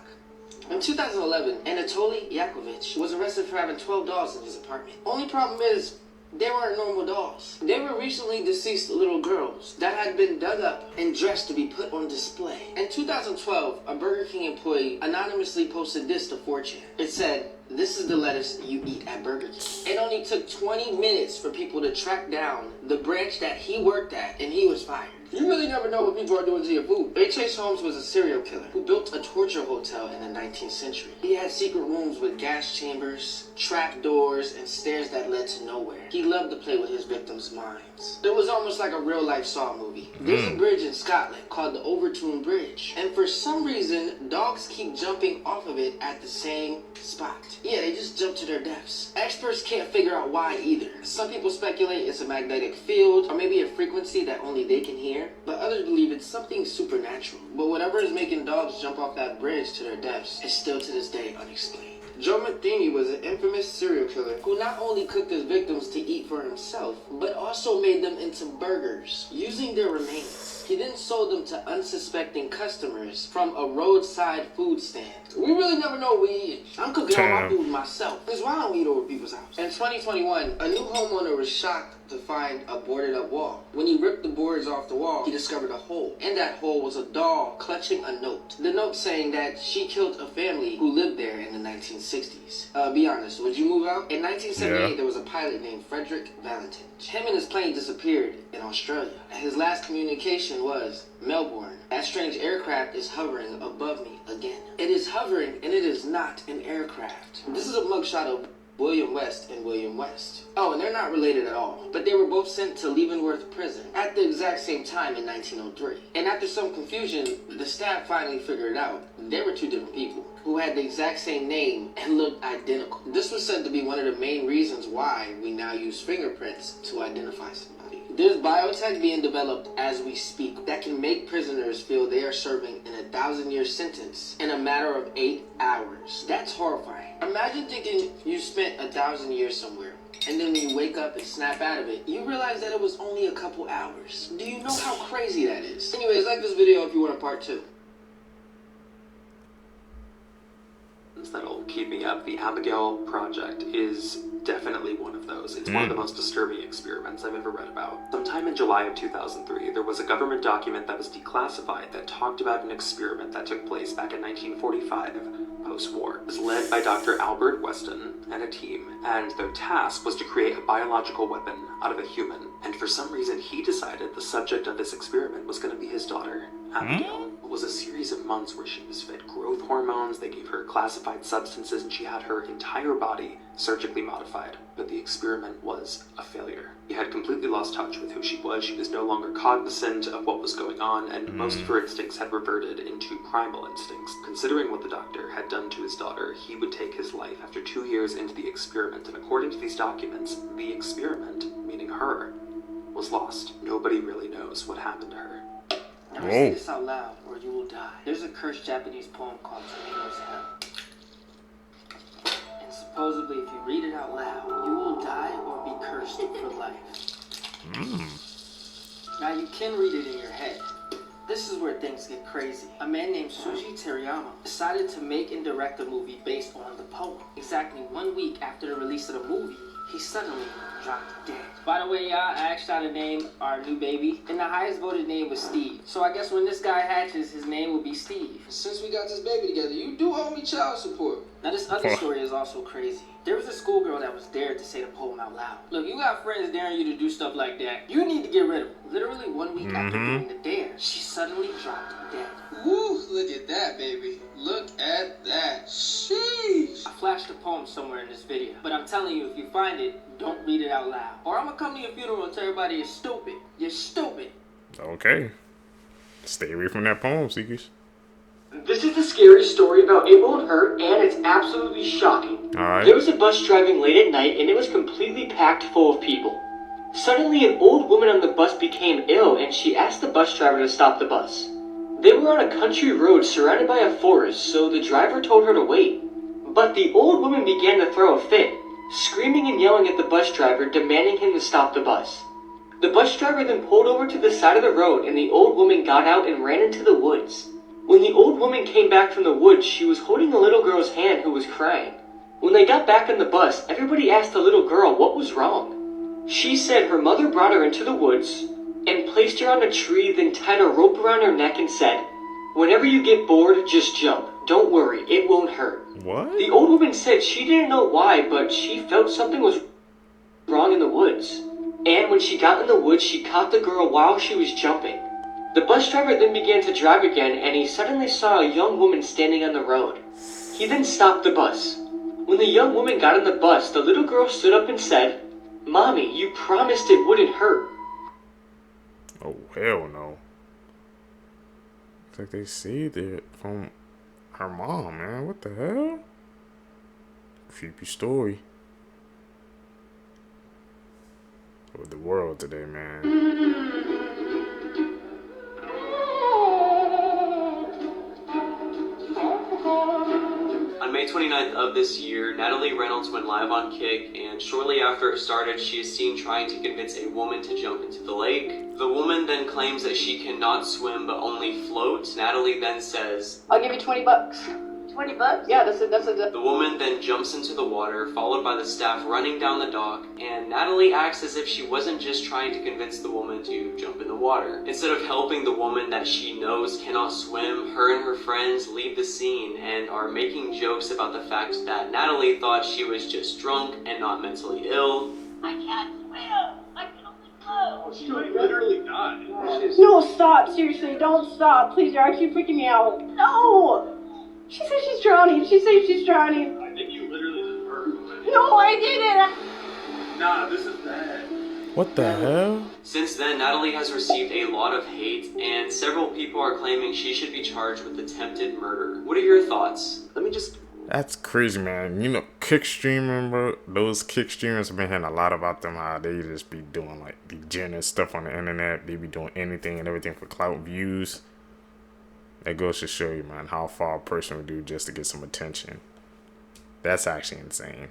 In 2011, Anatoly Yakovlevich was arrested for having 12 dolls in his apartment. Only problem is, they weren't normal dolls. They were recently deceased little girls that had been dug up and dressed to be put on display. In 2012, a Burger King employee anonymously posted this to 4chan. It said, "This is the lettuce you eat at Burger King." It only took 20 minutes for people to track down the branch that he worked at, and he was fired. You really never know what people are doing to your food. H.H. Holmes was a serial killer who built a torture hotel in the 19th century. He had secret rooms with gas chambers, trap doors, and stairs that led to nowhere. He loved to play with his victims' minds. It was almost like a real-life Saw movie. There's a bridge in Scotland called the Overtoun Bridge, and for some reason, dogs keep jumping off of it at the same spot. Yeah, they just jump to their deaths. Experts can't figure out why either. Some people speculate it's a magnetic field, or maybe a frequency that only they can hear, but others believe it's something supernatural. But whatever is making dogs jump off that bridge to their deaths is still to this day unexplained. Joe Matheny was an infamous serial killer who not only cooked his victims to eat for himself, but also made them into burgers, using their remains. He then sold them to unsuspecting customers from a roadside food stand. We really never know what we eat. I'm cooking all my food myself. That's why I don't eat over people's house. In 2021, a new homeowner was shocked to find a boarded up wall. When he ripped the boards off the wall, he discovered a hole. In that hole was a doll clutching a note. The note saying that she killed a family who lived there in the 1960s. Be honest, would you move out? In 1978, there was a pilot named Frederick Valentin. Him and his plane disappeared in Australia. His last communication was, "Melbourne, that strange aircraft is hovering above me again." It is hovering, and it is not an aircraft. This is a mugshot of William West and William West. Oh, and they're not related at all, but they were both sent to Leavenworth Prison at the exact same time in 1903. And after some confusion, the staff finally figured it out. They were two different people who had the exact same name and looked identical. This was said to be one of the main reasons why we now use fingerprints to identify somebody. There's biotech being developed as we speak that can make prisoners feel they are serving an 1,000-year sentence in a matter of 8 hours. That's horrifying. Imagine thinking you spent 1,000 years somewhere, and then when you wake up and snap out of it, you realize that it was only a couple hours. Do you know how crazy that is? Anyways, like this video if you want a part 2. That'll keep me up. The Abigail project is definitely one of those. It's one of the most disturbing experiments I've ever read about. Sometime in July of 2003, there was a government document that was declassified that talked about an experiment that took place back in 1945, post-war. It was led by Dr. Albert Weston and a team, and their task was to create a biological weapon out of a human. And for some reason, he decided the subject of this experiment was going to be his daughter, Abigail. It was a series of months where she was fed growth hormones, they gave her classified substances, and she had her entire body surgically modified. But the experiment was a failure. She had completely lost touch with who she was no longer cognizant of what was going on, and most of her instincts had reverted into primal instincts. Considering what the doctor had done to his daughter, he would take his life after 2 years into the experiment, and according to these documents, the experiment, meaning her, was lost. Nobody really knows what happened to her. Never say this out loud, or you will die. There's a cursed Japanese poem called Tomato's Hell. And supposedly, if you read it out loud, you will die or be cursed for life. Now, you can read it in your head. This is where things get crazy. A man named Shuji Teriyama decided to make and direct a movie based on the poem. Exactly 1 week after the release of the movie, he suddenly dropped dead. By the way, y'all, I asked y'all to name our new baby, and the highest voted name was Steve. So I guess when this guy hatches, his name will be Steve. Since we got this baby together, you do owe me child support. Now this other story is also crazy. There was a schoolgirl that was dared to say the poem out loud. Look, you got friends daring you to do stuff like that. You need to get rid of them. Literally 1 week after doing the dare, she suddenly dropped dead. Woo, look at that, baby. Look at that. Sheesh. I flashed a poem somewhere in this video, but I'm telling you, if you find it, don't read it out loud. Or I'm gonna come to your funeral and tell everybody you're stupid. You're stupid. Okay. Stay away from that poem, Seekers. This is the scary story about It Won't Hurt, and it's absolutely shocking. Alright. There was a bus driving late at night, and it was completely packed full of people. Suddenly, an old woman on the bus became ill, and she asked the bus driver to stop the bus. They were on a country road surrounded by a forest, so the driver told her to wait. But the old woman began to throw a fit, screaming and yelling at the bus driver, demanding him to stop the bus. The bus driver then pulled over to the side of the road, and the old woman got out and ran into the woods. When the old woman came back from the woods, she was holding a little girl's hand who was crying. When they got back on the bus, everybody asked the little girl what was wrong. She said her mother brought her into the woods and placed her on a tree, then tied a rope around her neck and said, "Whenever you get bored, just jump. Don't worry, it won't hurt." What? The old woman said she didn't know why, but she felt something was wrong in the woods. And when she got in the woods, she caught the girl while she was jumping. The bus driver then began to drive again, and he suddenly saw a young woman standing on the road. He then stopped the bus. When the young woman got on the bus, the little girl stood up and said, "Mommy, you promised it wouldn't hurt." Oh, hell no. It's like they saved it from her mom, man. What the hell? Creepy story. With the world today, man. On May 29th of this year, Natalie Reynolds went live on Kick, and shortly after it started, she is seen trying to convince a woman to jump into the lake. The woman then claims that she cannot swim but only float. Natalie then says, I'll give you $20. 20 bucks? Yeah, that's a. The woman then jumps into the water, followed by the staff running down the dock, and Natalie acts as if she wasn't just trying to convince the woman to jump in the water. Instead of helping the woman that she knows cannot swim, her and her friends leave the scene and are making jokes about the fact that Natalie thought she was just drunk and not mentally ill. I can't swim. I can only float. She literally died. No, stop. Seriously, don't stop. Please, you're actually freaking me out. No. She said she's drowning. She said she's drowning. I think you literally just hurt. No, I didn't. Nah, this is bad. What the hell? Since then, Natalie has received a lot of hate, and several people are claiming she should be charged with attempted murder. What are your thoughts? That's crazy, man. You know, kick streaming, bro. Those kick streamers have been hearing a lot about them. How they just be doing like degenerate stuff on the internet. They be doing anything and everything for clout views. That goes to show you, man, how far a person would do just to get some attention. That's actually insane.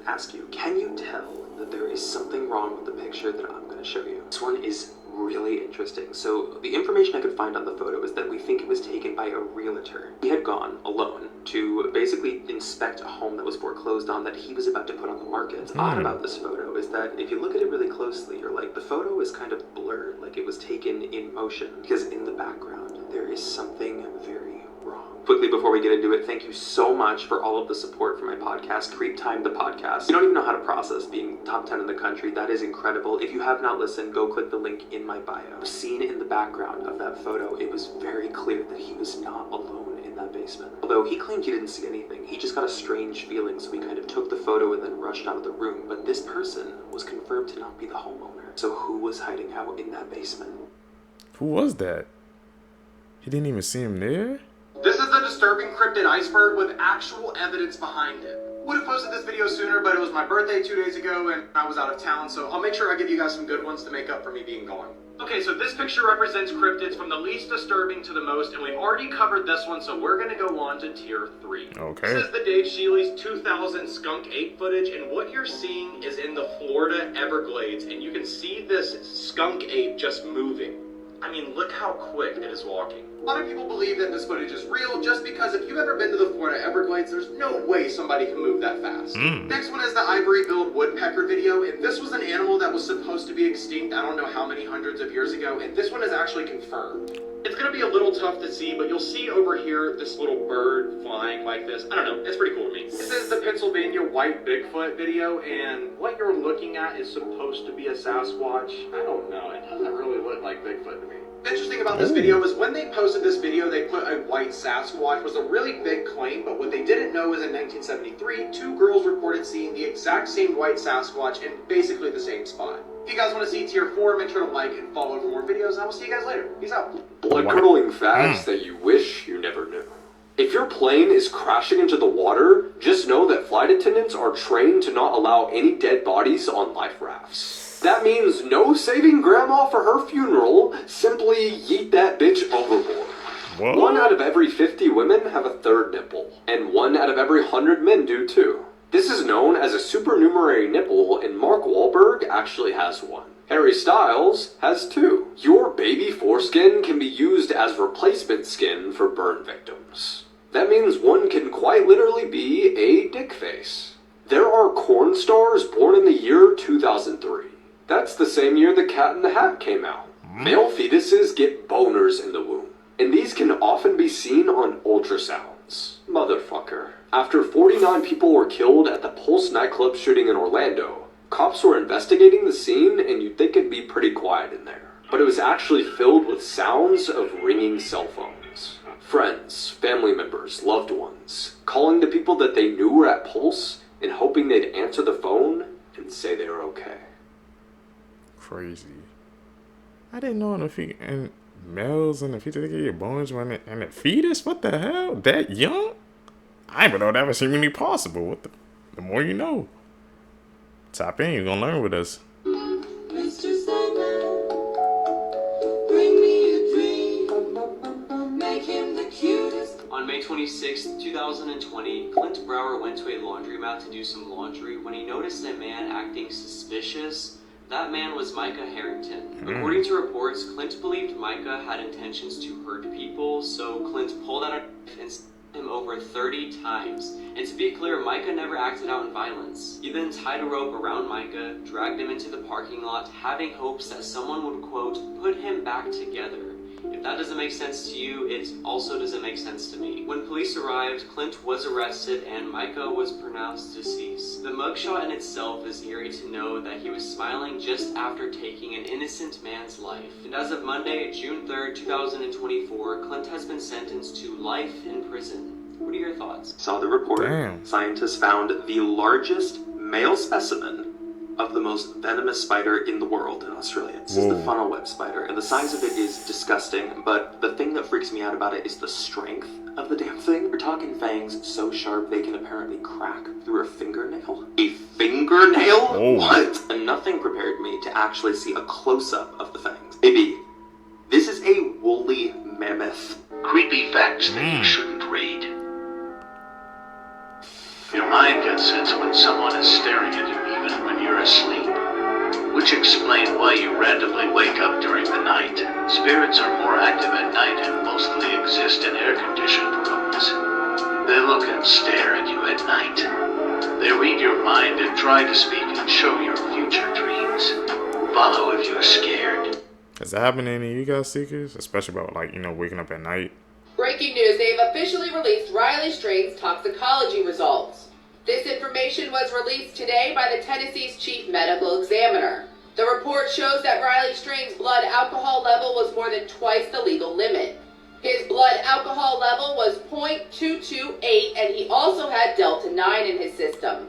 Ask you, can you tell that there is something wrong with the picture that I'm going to show you? This one is really interesting. So the information I could find on the photo is that we think it was taken by a realtor. He had gone alone to basically inspect a home that was foreclosed on that he was about to put on the market. What's odd about this photo is that if you look at it really closely, you're like, the photo is kind of blurred, like it was taken in motion, because in the background there is something very wrong. Quickly before we get into it, thank you so much for all of the support for my podcast, Creep Time the Podcast. You don't even know how to process being top 10 in the country. That is incredible. If you have not listened, go click the link in my bio. Seen in the background of that photo, it was very clear that he was not alone in that basement. Although he claimed he didn't see anything, he just got a strange feeling, so he kind of took the photo and then rushed out of the room. But this person was confirmed to not be the homeowner. So who was hiding out in that basement? Who was that? He didn't even see him there? This is the disturbing cryptid iceberg with actual evidence behind it. Would have posted this video sooner, but it was my birthday 2 days ago and I was out of town, so I'll make sure I give you guys some good ones to make up for me being gone. Okay, so this picture represents cryptids from the least disturbing to the most, and we've already covered this one, so we're gonna go on to tier 3. Okay. This is the Dave Shealy's 2000 skunk ape footage, and what you're seeing is in the Florida Everglades, and you can see this skunk ape just moving. I mean, look how quick it is walking. A lot of people believe that this footage is real just because if you've ever been to the Florida Everglades, there's no way somebody can move that fast. Next one is the ivory-billed woodpecker video, and this was an animal that was supposed to be extinct I don't know how many hundreds of years ago, and this one is actually confirmed. It's gonna be a little tough to see, but you'll see over here this little bird flying like this. I don't know, it's pretty cool to me. This is the Pennsylvania white Bigfoot video, and what you're looking at is supposed to be a Sasquatch. I don't know, it doesn't really look like Bigfoot to me. The interesting about this video is when they posted this video, they put a white Sasquatch was a really big claim, but what they didn't know is in 1973, 2 girls reported seeing the exact same white Sasquatch in basically the same spot. If you guys want to see tier 4, make sure to like and follow for more videos, and I will see you guys later. Peace out. Blood-curdling facts that you wish you never knew. If your plane is crashing into the water, just know that flight attendants are trained to not allow any dead bodies on life rafts. That means no saving grandma for her funeral, simply yeet that bitch overboard. What? 1 out of every 50 women have a third nipple, and 1 out of every 100 men do too. This is known as a supernumerary nipple, and Mark Wahlberg actually has one. Harry Styles has 2. Your baby foreskin can be used as replacement skin for burn victims. That means one can quite literally be a dick face. There are corn stars born in the year 2003. That's the same year The Cat in the Hat came out. Male fetuses get boners in the womb, and these can often be seen on ultrasounds. Motherfucker. After 49 people were killed at the Pulse nightclub shooting in Orlando, cops were investigating the scene, and you'd think it'd be pretty quiet in there. But it was actually filled with sounds of ringing cell phones. Friends, family members, loved ones, calling the people that they knew were at Pulse and hoping they'd answer the phone and say they were okay. Crazy. I didn't know in males and the fetus they get boners when and the fetus? What the hell? That young? I didn't even know that was humanly possible. What the more you know. Tap in, you're gonna learn with us. Mr. Sandman, bring me a dream, make him the cutest. On May 26, 2020, Clint Brower went to a laundromat to do some laundry when he noticed a man acting suspicious. That man was Micah Harrington. According to reports, Clint believed Micah had intentions to hurt people, so Clint pulled out a knife and stabbed him over 30 times. And to be clear, Micah never acted out in violence. He then tied a rope around Micah, dragged him into the parking lot, having hopes that someone would, quote, put him back together. If that doesn't make sense to you, it also doesn't make sense to me. When police arrived, Clint was arrested and Micah was pronounced deceased. The mugshot in itself is eerie to know that he was smiling just after taking an innocent man's life. And as of Monday, June 3rd, 2024, Clint has been sentenced to life in prison. What are your thoughts? Saw the report. Scientists found the largest male specimen of the most venomous spider in the world in Australia. This is the funnel web spider, and the size of it is disgusting, but the thing that freaks me out about it is the strength of the damn thing. We're talking fangs so sharp they can apparently crack through a fingernail. A fingernail? What? And nothing prepared me to actually see a close-up of the fangs. Maybe this is a woolly mammoth. Creepy facts that you shouldn't read. Your mind gets sense when someone is staring at you even when you're asleep, which explains why you randomly wake up during the night. Spirits are more active at night and mostly exist in air-conditioned rooms. They look and stare at you at night. They read your mind and try to speak and show your future dreams. Follow if you're scared. Has that happened to any of you guys, Seekers? Especially about, like, you know, waking up at night? Breaking news, they've officially released Riley Strain's toxicology results. This information was released today by the Tennessee's chief medical examiner. The report shows that Riley Strain's blood alcohol level was more than twice the legal limit. His blood alcohol level was .228, and he also had Delta-9 in his system.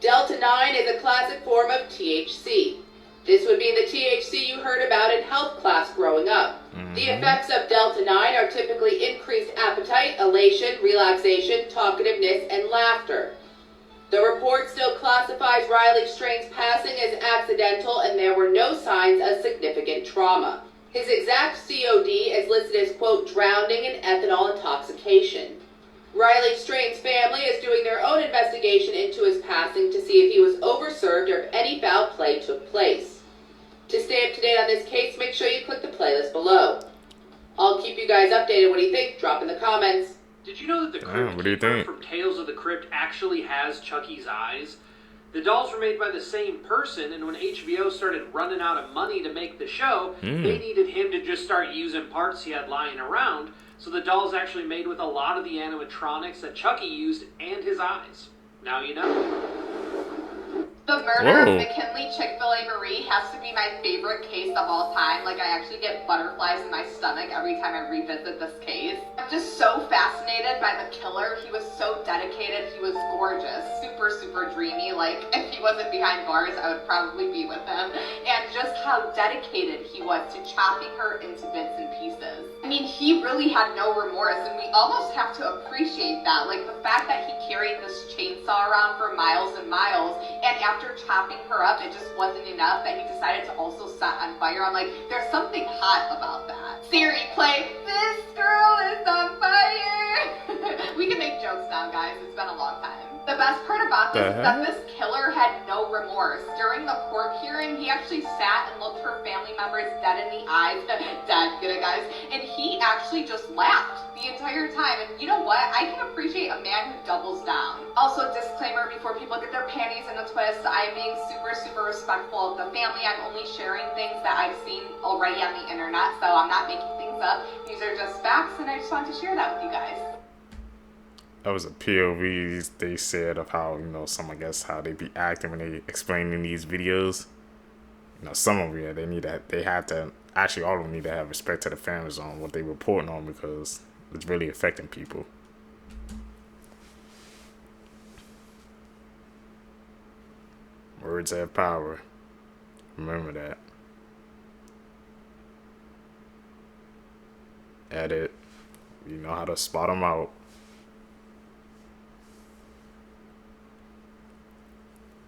Delta-9 is a classic form of THC. This would be the THC you heard about in health class growing up. The effects of Delta-9 are typically increased appetite, elation, relaxation, talkativeness, and laughter. The report still classifies Riley Strain's passing as accidental, and there were no signs of significant trauma. His exact COD is listed as, quote, drowning in ethanol intoxication. Riley Strain's family is doing their own investigation into his passing to see if he was overserved or if any foul play took place. To stay up to date on this case, make sure you click the playlist below. I'll keep you guys updated. What do you think? Drop in the comments. Did you know that the Crypt what do you Keeper think? from Tales of the Crypt actually has Chucky's eyes? The dolls were made by the same person, and when HBO started running out of money to make the show, they needed him to just start using parts he had lying around, so the doll's actually made with a lot of the animatronics that Chucky used and his eyes. Now you know. The murder of McKinley Chick-fil-A Marie has to be my favorite case of all time. Like, I actually get butterflies in my stomach every time I revisit this case. I'm just so fascinated by the killer. He was so dedicated. He was gorgeous. Super, super dreamy. Like, if he wasn't behind bars, I would probably be with him. And just how dedicated he was to chopping her into bits and pieces. I mean, he really had no remorse, and we almost have to appreciate that. Like, the fact that he carried this chainsaw around for miles and miles, and after chopping her up, it just wasn't enough that he decided to also set on fire. I'm like, there's something hot about that. Siri, play This Girl Is on Fire. We can make jokes now, guys. It's been a long time. The best part about this is that this killer had no remorse. During the court hearing, he actually sat and looked her family members dead in the eyes. Dead, get it, guys? And he actually just laughed the entire time. And you know what? I can appreciate a man who doubles down. Also, disclaimer before people get their panties in a twist, I'm being super, super respectful of the family. I'm only sharing things that I've seen already on the internet, so I'm not making things up. These are just facts, and I just wanted to share that with you guys. That was a POV they said of how, you know, some, I guess, how they be acting when they explaining these videos. You know, some of them, they have to, actually all of them need to have respect to the families on what they reporting on, because it's really affecting people. Words have power. Remember that. Edit. You know how to spot them out.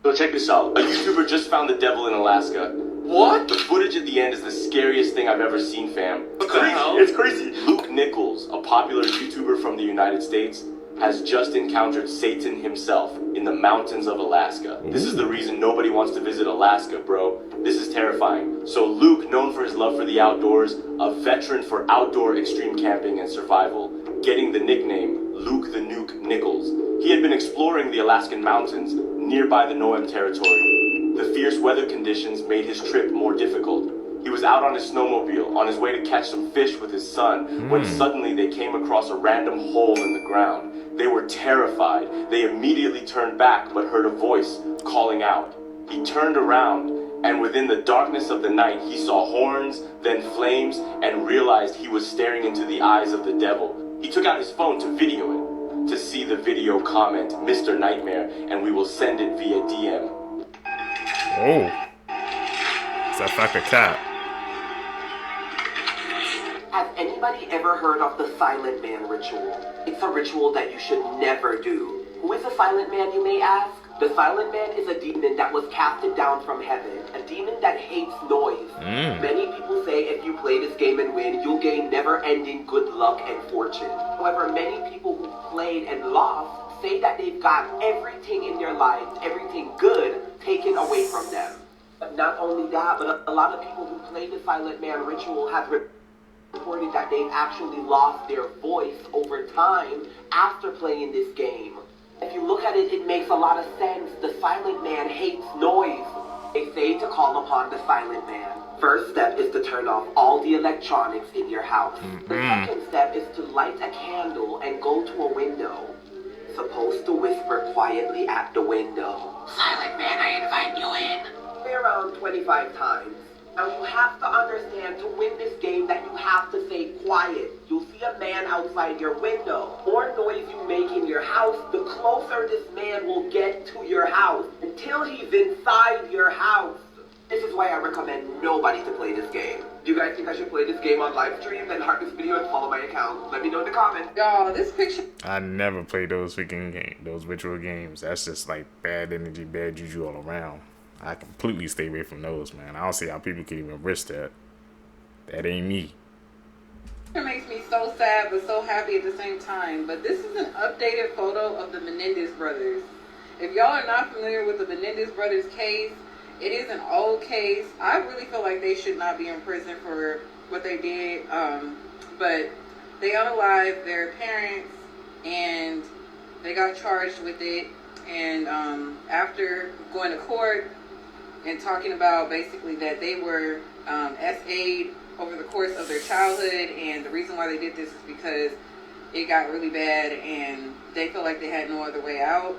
So check this out. A YouTuber just found the devil in Alaska. What? The footage at the end is the scariest thing I've ever seen, fam. It's crazy. It's crazy. Luke Nichols, a popular YouTuber from the United States, has just encountered Satan himself in the mountains of Alaska. This is the reason nobody wants to visit Alaska, bro. This is terrifying. So Luke, known for his love for the outdoors, a veteran for outdoor extreme camping and survival, getting the nickname Luke the Nuke Nichols. He had been exploring the Alaskan mountains nearby the Noam territory. The fierce weather conditions made his trip more difficult. He was out on his snowmobile on his way to catch some fish with his son when suddenly they came across a random hole in the ground. They were terrified. They immediately turned back but heard a voice calling out. He turned around, and within the darkness of the night he saw horns, then flames, and realized he was staring into the eyes of the devil. He took out his phone to video it. To see the video, comment Mr. Nightmare, and we will send it via DM. Oh. Is that like a cat? Has anybody ever heard of the Silent Man ritual? It's a ritual that you should never do. Who is the Silent Man, you may ask? The Silent Man is a demon that was casted down from heaven, a demon that hates noise. Many people say if you play this game and win, you'll gain never-ending good luck and fortune. However, many people who played and lost say that they've got everything in their lives, everything good, taken away from them. But not only that, but a lot of people who play the Silent Man ritual have reported that they've actually lost their voice over time after playing this game. If you look at it, it makes a lot of sense. The Silent Man hates noise. They say to call upon the Silent Man. First step is to turn off all the electronics in your house. The second step is to light a candle and go to a window. Supposed to whisper quietly at the window. Silent Man, I invite you in. Say around 25 times. Now you have to understand, to win this game, that you have to stay quiet. You'll see a man outside your window. The more noise you make in your house, the closer this man will get to your house, until he's inside your house. This is why I recommend nobody to play this game. Do you guys think I should play this game on live stream? Then heart this video and follow my account. Let me know in the comments. Y'all, this picture... I never play those freaking games, those ritual games. That's just like bad energy, bad juju all around. I completely stay away from those, man. I don't see how people can even risk that. That ain't me. It makes me so sad but so happy at the same time. But this is an updated photo of the Menendez brothers. If y'all are not familiar with the Menendez brothers case, It is an old case. I really feel like they should not be in prison for what they did. But they unalived their parents and they got charged with it. And after going to court and talking about basically that they were SA'd over the course of their childhood, and the reason why they did this is because it got really bad and they felt like they had no other way out.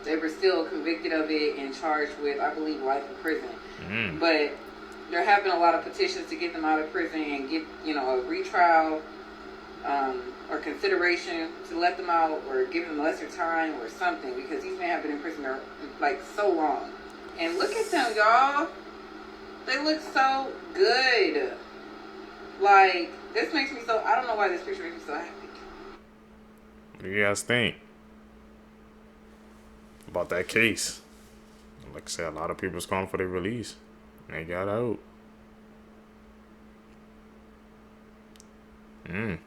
They were still convicted of it and charged with, I believe, life in prison. But there have been a lot of petitions to get them out of prison and get, you know, a retrial or consideration to let them out or give them lesser time or something, because these men have been in prison like so long. And look at them, y'all. They look so good. Like, this makes me so, I don't know why this picture makes me so happy. What do you guys think about that case? Like I said, a lot of people's calling for their release. They got out. I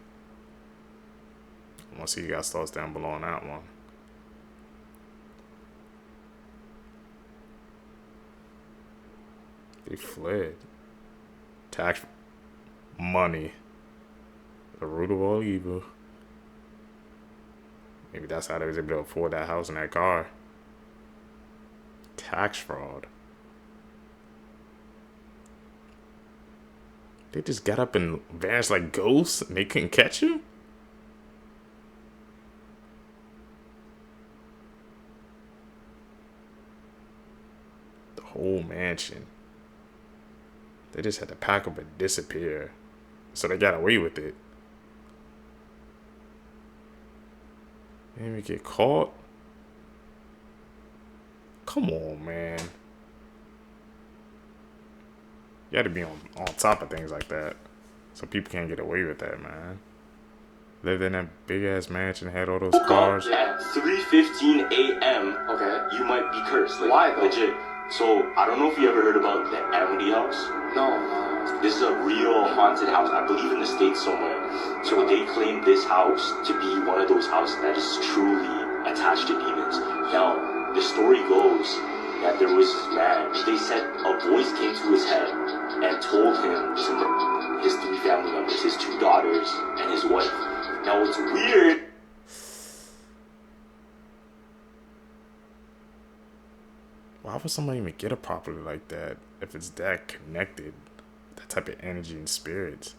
want to see you guys' thoughts down below on that one. They fled. Tax money. The root of all evil. Maybe that's how they was able to afford that house and that car. Tax fraud. They just got up and vanished like ghosts and they couldn't catch you? The whole mansion. They just had to pack up and disappear. So they got away with it. They didn't even get caught. Come on, man. You gotta be on top of things like that. So people can't get away with that, man. Lived in that big ass mansion, had all those cars. At 3:15 a.m. Okay. You might be cursed. Like, why though? Legit. So I don't know if you ever heard about the Amity House. No. This is a real haunted house. I believe in the States somewhere. So they claim this house to be one of those houses that is truly attached to demons. Now, the story goes that there was this man. They said a voice came to his head and told him to his 3 family members, his 2 daughters, and his wife. Now, it's weird. Why would somebody even get a property like that if it's that connected? That type of energy and spirits.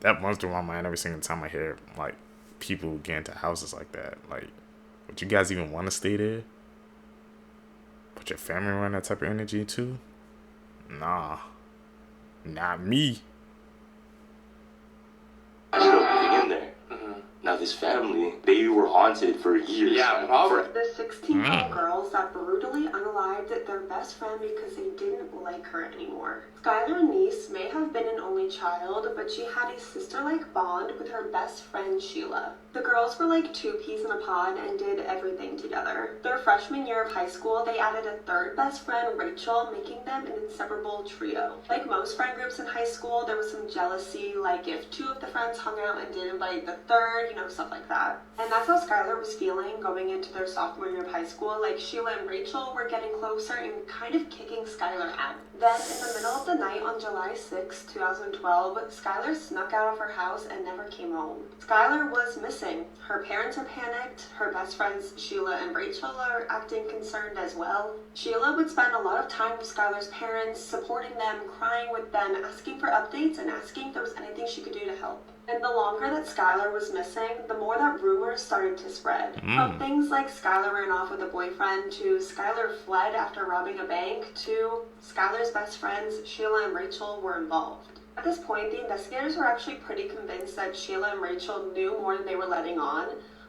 That runs through my mind every single time I hear like people get into houses like that. Like, would you guys even want to stay there? Put your family around that type of energy too? Nah. Not me. I ended up living in there. Now this family, they were haunted for years. Yeah, The 16-year-old girls that brutally unalived their best friend because they didn't like her anymore. Skylar Neese may have been an only child, but she had a sister-like bond with her best friend Sheila. The girls were like 2 peas in a pod and did everything together. Their freshman year of high school, they added a 3rd best friend, Rachel, making them an inseparable trio. Like most friend groups in high school, there was some jealousy, like if 2 of the friends hung out and did invite the 3rd, you know, stuff like that. And that's how Skylar was feeling going into their sophomore year of high school. Like Sheila and Rachel were getting closer and kind of kicking Skylar out. Then, in the middle of the night on July 6, 2012, Skylar snuck out of her house and never came home. Skylar was missing. Her parents are panicked. Her best friends Sheila and Rachel are acting concerned as well. Sheila would spend a lot of time with Skylar's parents, supporting them, crying with them, asking for updates, and asking if there was anything she could do to help. And the longer that Skylar was missing, the more that rumors started to spread. From things like Skylar ran off with a boyfriend, to Skylar fled after robbing a bank, to Skylar's best friends, Sheila and Rachel, were involved. At this point, the investigators were actually pretty convinced that Sheila and Rachel knew more than they were letting on.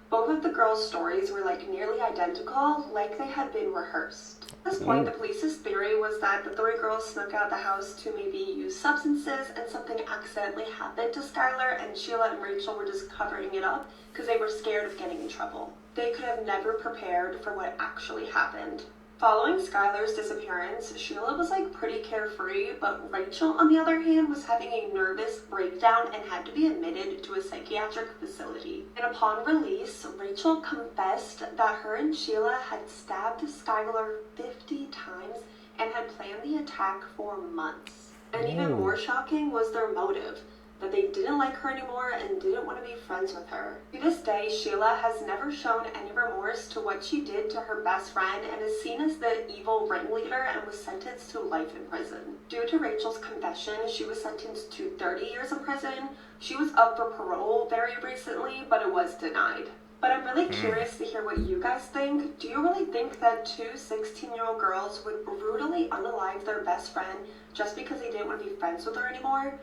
Both of the girls' stories were like nearly identical, like they had been rehearsed. At this point, the police's theory was that the 3 girls snuck out the house to maybe use substances and something accidentally happened to Skylar, and Sheila and Rachel were just covering it up because they were scared of getting in trouble. They could have never prepared for what actually happened. Following Skylar's disappearance, Sheila was like pretty carefree, but Rachel, on the other hand, was having a nervous breakdown and had to be admitted to a psychiatric facility. And upon release, Rachel confessed that her and Sheila had stabbed Skylar 50 times and had planned the attack for months. And even more shocking was their motive, that they didn't like her anymore and didn't want to be friends with her. To this day, Sheila has never shown any remorse to what she did to her best friend and is seen as the evil ringleader and was sentenced to life in prison. Due to Rachel's confession, she was sentenced to 30 years in prison. She was up for parole very recently, but it was denied. But I'm really curious to hear what you guys think. Do you really think that two 16-year-old girls would brutally unalive their best friend just because they didn't want to be friends with her anymore?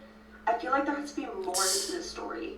I feel like there has to be more to this story.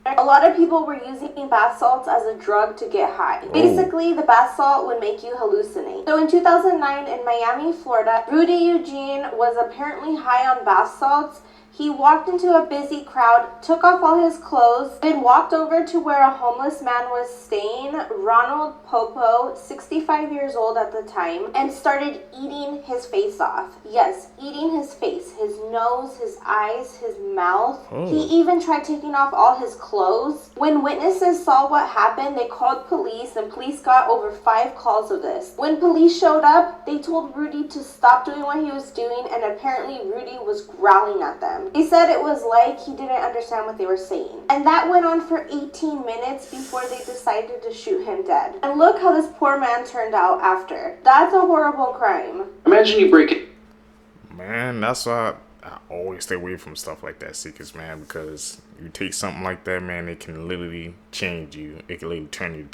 A lot of people were using bath salts as a drug to get high. Basically, the bath salt would make you hallucinate. So in 2009 in Miami, Florida, Rudy Eugene was apparently high on bath salts. He walked into a busy crowd, took off all his clothes, then walked over to where a homeless man was staying, Ronald Popo, 65 years old at the time, and started eating his face off. Yes, eating his face, his nose, his eyes, his mouth. He even tried taking off all his clothes. When witnesses saw what happened, they called police, and police got over 5 calls of this. When police showed up, they told Rudy to stop doing what he was doing, and apparently Rudy was growling at them. He said it was like he didn't understand what they were saying. And that went on for 18 minutes before they decided to shoot him dead. And look how this poor man turned out after. That's a horrible crime. Imagine you break it. Man, that's why I always stay away from stuff like that, Seekers, man, because you take something like that, man, it can literally change you. It can literally turn you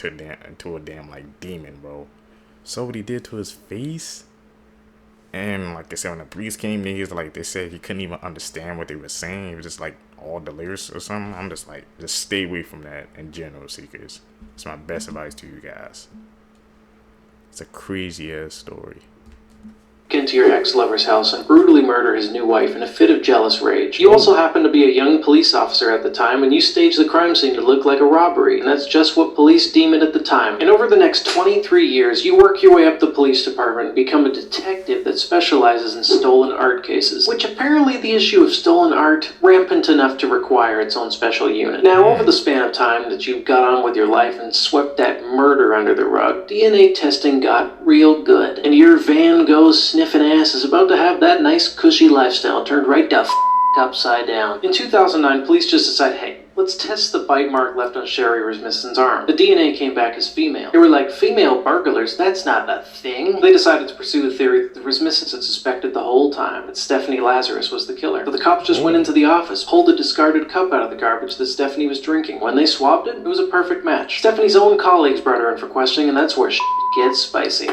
into a damn, like, demon, bro. So what he did to his face? And like I said, when the police came, they said he couldn't even understand what they were saying. It was just like all delirious or something. I'm just like, just stay away from that in general, Seekers. It's my best advice to you guys. It's a crazy ass story. Into your ex-lover's house and brutally murder his new wife in a fit of jealous rage. You also happen to be a young police officer at the time, and you stage the crime scene to look like a robbery, and that's just what police deem it at the time. And over the next 23 years, you work your way up the police department and become a detective that specializes in stolen art cases, which apparently the issue of stolen art rampant enough to require its own special unit. Now, over the span of time that you've got on with your life and swept that murder under the rug, DNA testing got real good, and your Van Gogh sniffing ass is about to have that nice cushy lifestyle turned right the upside down. In 2009, police just decided, hey, let's test the bite mark left on Sherry Rasmussen's arm. The DNA came back as female. They were like, female burglars? That's not a thing. They decided to pursue the theory that the Rasmussens had suspected the whole time that Stephanie Lazarus was the killer. So the cops just went into the office, pulled a discarded cup out of the garbage that Stephanie was drinking. When they swabbed it, it was a perfect match. Stephanie's own colleagues brought her in for questioning, and that's where shit gets spicy.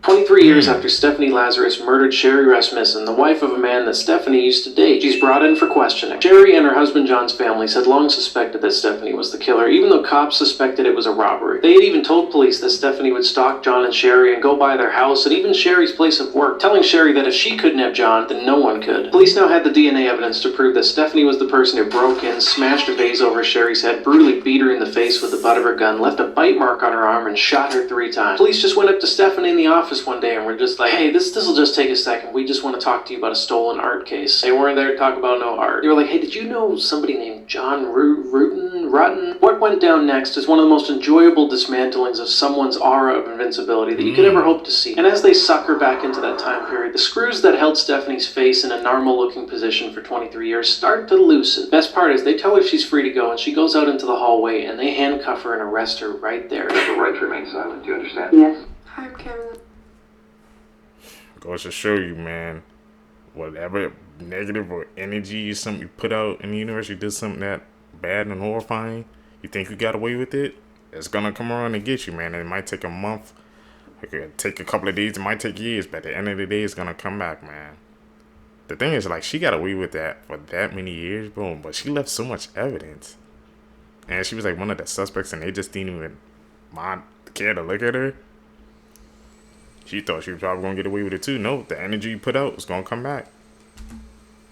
23 years after Stephanie Lazarus murdered Sherry Rasmussen, the wife of a man that Stephanie used to date, she's brought in for questioning. Sherry and her husband John's families had long suspected that Stephanie was the killer, even though cops suspected it was a robbery. They had even told police that Stephanie would stalk John and Sherry and go by their house and even Sherry's place of work, telling Sherry that if she kidnapped John, then no one could. Police now had the DNA evidence to prove that Stephanie was the person who broke in, smashed a vase over Sherry's head, brutally beat her in the face with the butt of her gun, left a bite mark on her arm, and shot her 3 times. Police just went up to Stephanie in the office one day and were just like, hey, this'll just take a second. We just want to talk to you about a stolen art case. They weren't there to talk about no art. They were like, hey, did you know somebody named John Rutten? What went down next is one of the most enjoyable dismantlings of someone's aura of invincibility that you could ever hope to see. And as they suck her back into that time period, the screws that held Stephanie's face in a normal-looking position for 23 years start to loosen. Best part is they tell her she's free to go, and she goes out into the hallway, and they handcuff her and arrest her right there. You have the right to remain silent. Do you understand? Yes. I'm Karen. Goes to show you, man, whatever negative or energy or something you put out in the universe, you did something that bad and horrifying, you think you got away with it, it's gonna come around and get you, man. And it might take a month, it could take a couple of days, it might take years, but at the end of the day, it's gonna come back, man. The thing is, like, she got away with that for that many years, bro, but she left so much evidence. And she was like one of the suspects, and they just didn't even care to look at her. She thought she was probably going to get away with it too. No, the energy you put out was going to come back.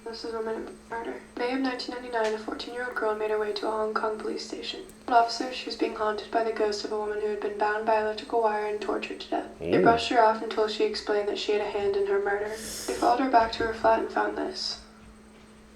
This is woman murder. May of 1999, a 14-year-old girl made her way to a Hong Kong police station. An officer, she was being haunted by the ghost of a woman who had been bound by electrical wire and tortured to death. They brushed her off until she explained that she had a hand in her murder. They followed her back to her flat and found this.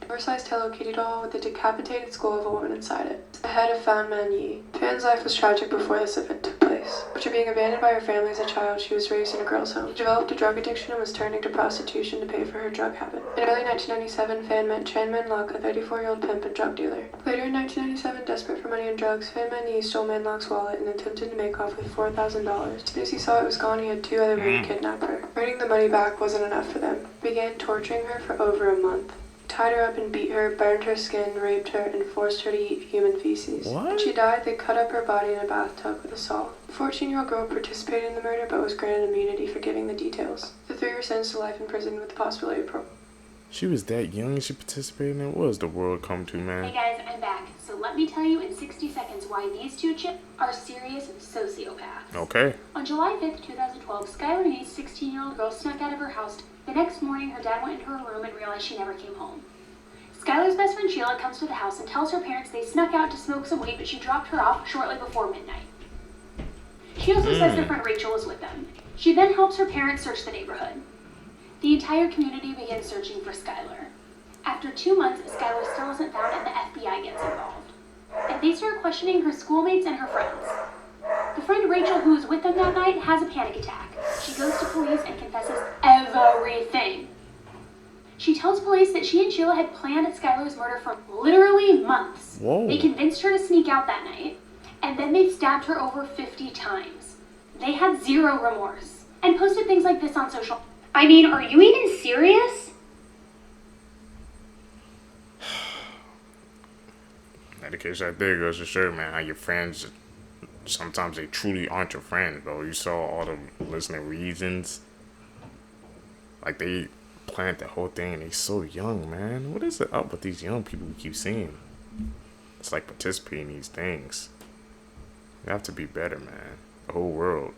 An oversized Hello Kitty doll with the decapitated skull of a woman inside it. It's the head of Fan Man Yi. Fan's life was tragic before this event took place. After being abandoned by her family as a child, she was raised in a girls' home. She developed a drug addiction and was turning to prostitution to pay for her drug habit. In early 1997, Fan met Chan Man Lok, a 34-year-old pimp and drug dealer. Later in 1997, desperate for money and drugs, Fan Man Yi stole Man Lok's wallet and attempted to make off with $4,000. As soon as he saw it was gone, he had 2 other men kidnap her. Earning the money back wasn't enough for them. He began torturing her for over a month. Tied her up and beat her, burned her skin, raped her, and forced her to eat human feces. When she died, they cut up her body in a bathtub with a saw. The 14-year-old girl participated in the murder but was granted immunity for giving the details. The 3 were sentenced to life in prison with the possibility of parole. She was that young and she participated in it? What does the world come to, man? Hey guys, I'm back. So let me tell you in 60 seconds why these 2 chicks are serious sociopaths. Okay. On July 5th, 2012, Skylar Neese, 16-year-old girl, snuck out of her house. The next morning, her dad went into her room and realized she never came home. Skylar's best friend Sheila comes to the house and tells her parents they snuck out to smoke some weed, but she dropped her off shortly before midnight. She also says their friend Rachel was with them. She then helps her parents search the neighborhood. The entire community begins searching for Skylar. After 2 months, Skylar still isn't found and the FBI gets involved. And they start questioning her schoolmates and her friends. The friend Rachel, who was with them that night, has a panic attack. She goes to police and confesses everything. She tells police that she and Sheila had planned Skylar's murder for literally months. Whoa. They convinced her to sneak out that night, and then they stabbed her over 50 times. They had 0 remorse, and posted things like this on social. I mean, are you even serious? That case right there goes to show, man, how your friends, sometimes they truly aren't your friends, bro. You saw all the listening reasons. Like, they planned the whole thing and they so young, man. What is it up with these young people we keep seeing? It's like participating in these things. You have to be better, man. The whole world.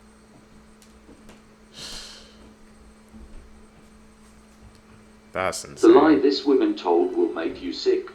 That's insane. The lie this woman told will make you sick.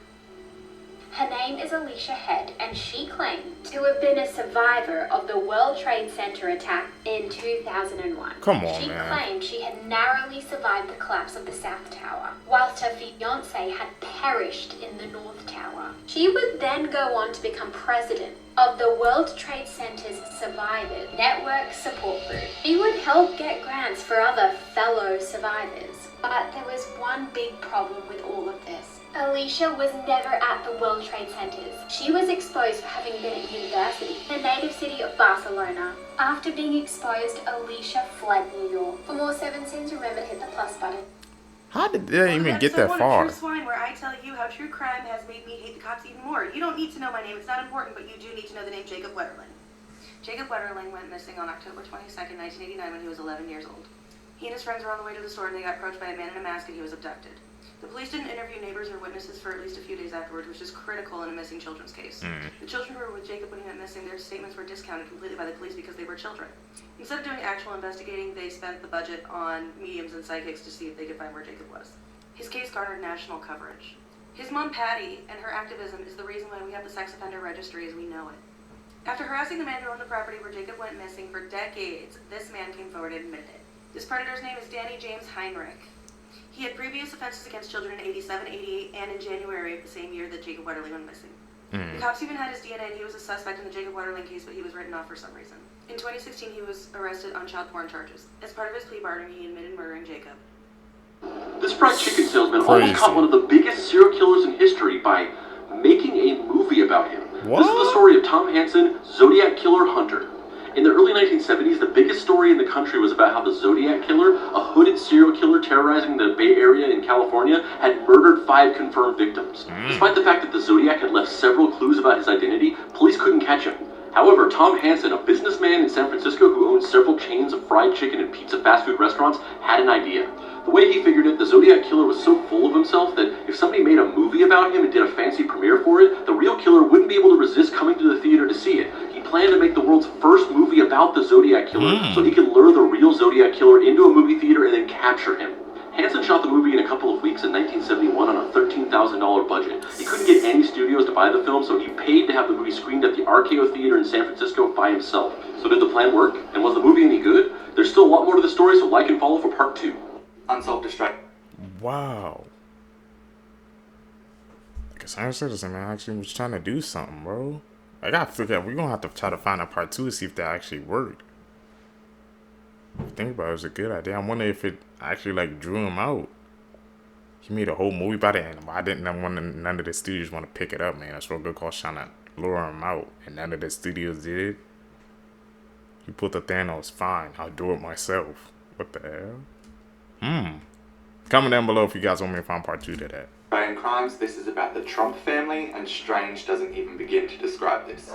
Her name is Alicia Head, and she claimed to have been a survivor of the World Trade Center attack in 2001. Come on, she man. claimed she had narrowly survived the collapse of the South Tower, whilst her fiancé had perished in the North Tower. She would then go on to become president of the World Trade Center's Survivors Network Support Group. She would help get grants for other fellow survivors. But there was one big problem with all of this. Alicia was never at the World Trade Centers. She was exposed for having been at university in the native city of Barcelona. After being exposed, Alicia fled New York. For more 7 Sins, remember to hit the plus button. How did they even get that far? True Swine, where I tell you how true crime has made me hate the cops even more. You don't need to know my name, it's not important, but you do need to know the name Jacob Wetterling. Jacob Wetterling went missing on October 22nd, 1989 when he was 11 years old. He and his friends were on the way to the store and they got approached by a man in a mask and he was abducted. The police didn't interview neighbors or witnesses for at least a few days afterwards, which is critical in a missing children's case. The children who were with Jacob when he went missing, their statements were discounted completely by the police because they were children. Instead of doing actual investigating, they spent the budget on mediums and psychics to see if they could find where Jacob was. His case garnered national coverage. His mom, Patty, and her activism is the reason why we have the sex offender registry as we know it. After harassing the man who owned the property where Jacob went missing for decades, this man came forward and admitted it. This predator's name is Danny James Heinrich. He had previous offenses against children in 87, 88, and in January of the same year that Jacob Wetterling went missing. The cops even had his DNA and he was a suspect in the Jacob Wetterling case, but he was written off for some reason. In 2016, he was arrested on child porn charges. As part of his plea bargain, he admitted murdering Jacob. This fried chicken salesman almost caught one of the biggest serial killers in history by making a movie about him. What? This is the story of Tom Hansen, Zodiac Killer Hunter. In the early 1970s, the biggest story in the country was about how the Zodiac Killer, a hooded serial killer terrorizing the Bay Area in California, had murdered 5 confirmed victims. Despite the fact that the Zodiac had left several clues about his identity, police couldn't catch him. However, Tom Hansen, a businessman in San Francisco who owns several chains of fried chicken and pizza fast food restaurants, had an idea. The way he figured it, the Zodiac Killer was so full of himself that if somebody made a movie about him and did a fancy premiere for it, the real killer wouldn't be able to resist coming to the theater to see it. He planned to make the world's first movie about the Zodiac Killer so he could lure the real Zodiac Killer into a movie theater and then capture him. Hansen shot the movie in a couple of weeks in 1971 on a $13,000 budget. He couldn't get any studios to buy the film, so he paid to have the movie screened at the RKO Theater in San Francisco by himself. So did the plan work? And was the movie any good? There's still a lot more to the story, so like and follow for part 2. Unsolved distract. Wow. Like a science citizen, man, actually was trying to do something, bro. I gotta figure out, we're gonna have to try to find a part 2 to see if that actually worked. Think about it, it was a good idea. I'm wondering if it actually like drew him out. He made a whole movie about it, and why didn't none of the studios want to pick it up, man? That's real good cause trying to lure him out, and none of the studios did. He put the Thanos, fine, I'll do it myself. What the hell? Comment down below if you guys want me to find part 2 to that. Australian crimes, this is about the Trump family, and strange doesn't even begin to describe this.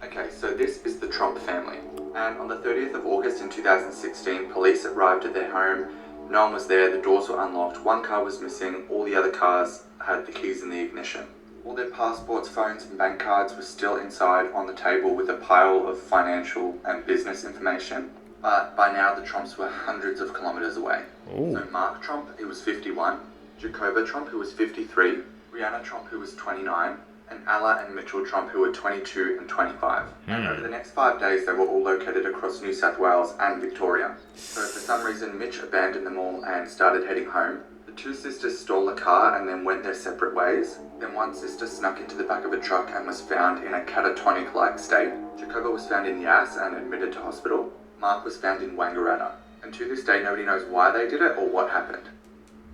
Okay, so this is the Trump family. And on the 30th of August in 2016, police arrived at their home. No one was there, the doors were unlocked, one car was missing, all the other cars had the keys in the ignition. All their passports, phones and bank cards were still inside on the table with a pile of financial and business information. But by now the Trumps were hundreds of kilometers away. So Mark Trump, who was 51, Jacoba Trump, who was 53, Rihanna Trump, who was 29, and Alla and Mitchell Trump, who were 22 and 25. And over the next 5 days, they were all located across New South Wales and Victoria. So for some reason, Mitch abandoned them all and started heading home. The two sisters stole a car and then went their separate ways. Then one sister snuck into the back of a truck and was found in a catatonic-like state. Jacoba was found in Yass and admitted to hospital. Mark was found in Wangaratta. And to this day, nobody knows why they did it or what happened.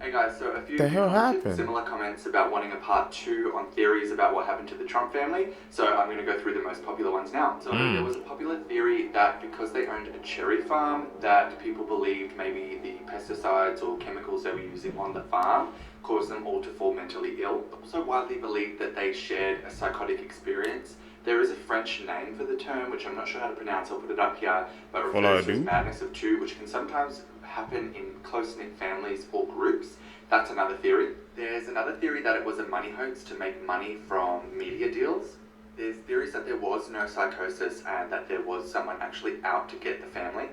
Hey guys, so a few people did similar comments about wanting a part 2 on theories about what happened to the Trump family, so I'm going to go through the most popular ones now. So there was a popular theory that because they owned a cherry farm, that people believed maybe the pesticides or chemicals they were using on the farm caused them all to fall mentally ill. Also widely believed that they shared a psychotic experience. There is a French name for the term, which I'm not sure how to pronounce, I'll put it up here, but refers to madness of two, which can sometimes happen in close-knit families or groups. That's another theory. There's another theory that it was a money hoax to make money from media deals. There's theories that there was no psychosis and that there was someone actually out to get the family.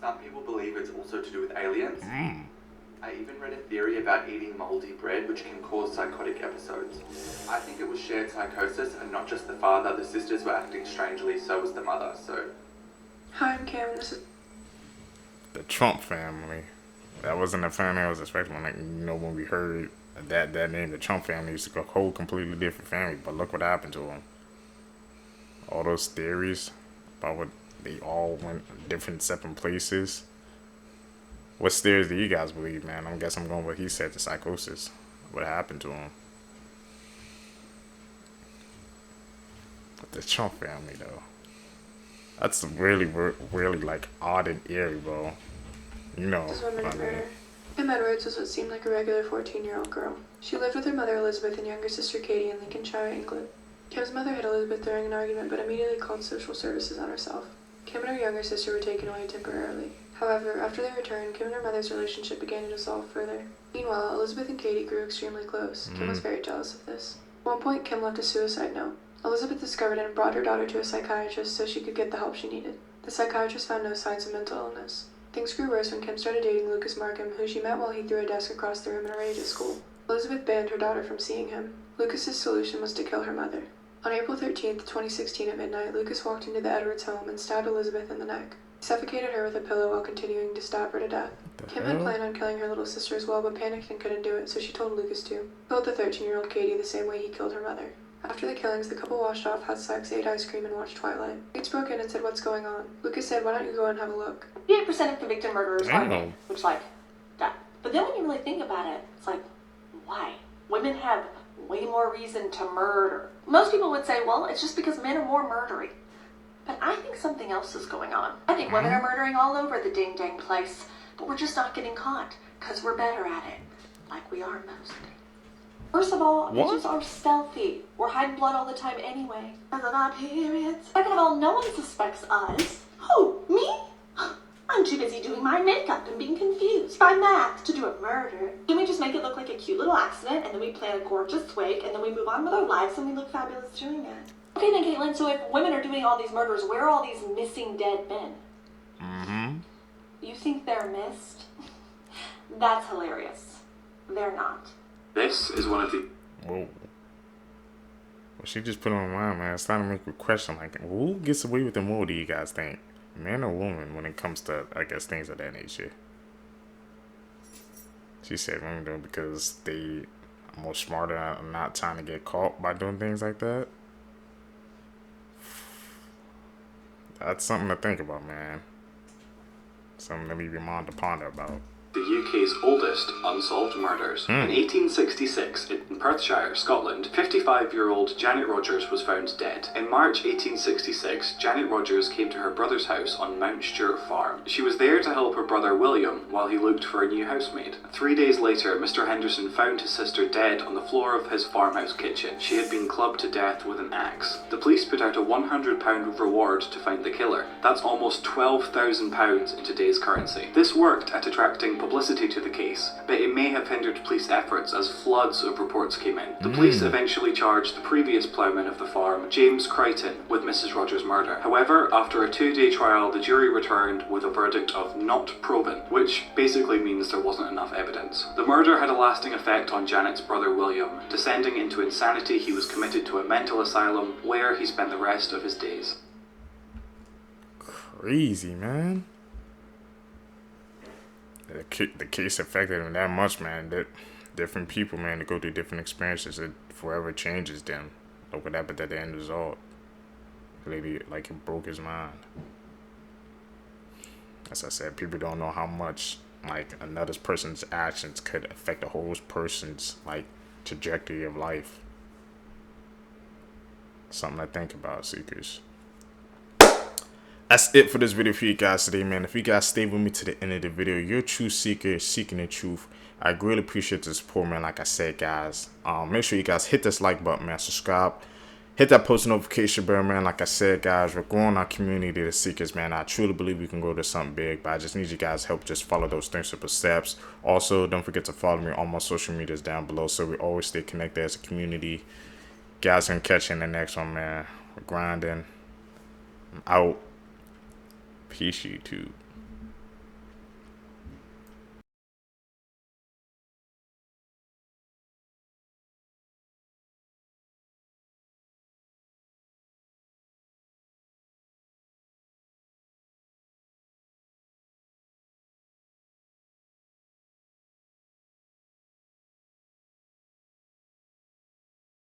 Some people believe it's also to do with aliens. I even read a theory about eating moldy bread, which can cause psychotic episodes. I think it was shared psychosis and not just the father. The sisters were acting strangely, so was the mother, so... Hi, I'm Cam. This is... The Trump family. That wasn't the family I was expecting. Like, you know, when we heard that name, the Trump family, it's a whole completely different family. But look what happened to them. All those theories about what they all went different separate places. What theories do you guys believe, man? I guess I'm going with what he said, the psychosis. What happened to him? But the Trump family, though. That's really, really, like, odd and eerie, bro. You know what I mean. Kim Edwards was what seemed like a regular 14-year-old girl. She lived with her mother Elizabeth and younger sister Katie in Lincolnshire, England. Kim's mother hid Elizabeth during an argument, but immediately called social services on herself. Kim and her younger sister were taken away temporarily. However, after they returned, Kim and her mother's relationship began to dissolve further. Meanwhile, Elizabeth and Katie grew extremely close. Kim was very jealous of this. At one point, Kim left a suicide note. Elizabeth discovered it and brought her daughter to a psychiatrist so she could get the help she needed. The psychiatrist found no signs of mental illness. Things grew worse when Kim started dating Lucas Markham, who she met while he threw a desk across the room in a rage at school. Elizabeth banned her daughter from seeing him. Lucas's solution was to kill her mother. On April 13th, 2016 at midnight, Lucas walked into the Edwards home and stabbed Elizabeth in the neck. He suffocated her with a pillow while continuing to stab her to death. Kim had planned on killing her little sister as well, but panicked and couldn't do it, so she told Lucas to. He killed the 13-year-old Katie the same way he killed her mother. After the killings, the couple washed off, had sex, ate ice cream, and watched Twilight. Gates broke in and said, "What's going on?" Lucas said, "Why don't you go and have a look?" 58% of convicted murderers are men, which, like, that. But then when you really think about it, it's like, why? Women have way more reason to murder. Most people would say, well, it's just because men are more murdery. But I think something else is going on. I think women are murdering all over the ding-dang place, but we're just not getting caught, because we're better at it, like we are most. First of all, bitches are stealthy. We're hiding blood all the time anyway. Because of our periods. Second of all, no one suspects us. Who? Me? I'm too busy doing my makeup and being confused by math to do a murder. Can we just make it look like a cute little accident, and then we plan a gorgeous wake, and then we move on with our lives, and we look fabulous doing it? Okay then, Caitlin, so if women are doing all these murders, where are all these missing dead men? You think they're missed? That's hilarious. They're not. This is one of the... Whoa. Well, she just put on my mind, man. It's starting to make me question, like, who gets away with it more, do you guys think? Man or woman when it comes to, I guess, things of that nature? She said women do it because they are more smarter and not trying to get caught by doing things like that. That's something to think about, man. Something to leave your mind to ponder about. The UK's oldest unsolved murders. In 1866, in Perthshire, Scotland, 55-year-old Janet Rogers was found dead. In March 1866, Janet Rogers came to her brother's house on Mount Stewart Farm. She was there to help her brother William while he looked for a new housemaid. 3 days later, Mr. Henderson found his sister dead on the floor of his farmhouse kitchen. She had been clubbed to death with an axe. The police put out a £100 reward to find the killer. That's almost £12,000 in today's currency. This worked at attracting publicity to the case, but it may have hindered police efforts as floods of reports came in. The police eventually charged the previous ploughman of the farm, James Crichton, with Mrs. Rogers' murder. However, after a 2-day trial, the jury returned with a verdict of not proven, which basically means there wasn't enough evidence. The murder had a lasting effect on Janet's brother William. Descending into insanity, he was committed to a mental asylum where he spent the rest of his days. Crazy, man. The case affected them that much, man. That different people, man, to go through different experiences, it forever changes them. Look what happened at the end result. Lady, like, it broke his mind. As I said, people don't know how much, like, another person's actions could affect a whole person's, like, trajectory of life. Something to think about, seekers. That's it for this video for you guys today, man. If you guys stay with me to the end of the video, you're a true seeker seeking the truth. I greatly appreciate the support, man. Like I said, guys, make sure you guys hit this like button, man. Subscribe, hit that post notification bell, man. Like I said, guys, we're growing our community, the seekers, man. I truly believe we can go to something big, but I just need you guys' help. Just follow those 3 simple steps. Also, don't forget to follow me on all my social medias down below, so we always stay connected as a community. Guys, can catch you in the next one, man. We're grinding. I'm out. Peace, YouTube.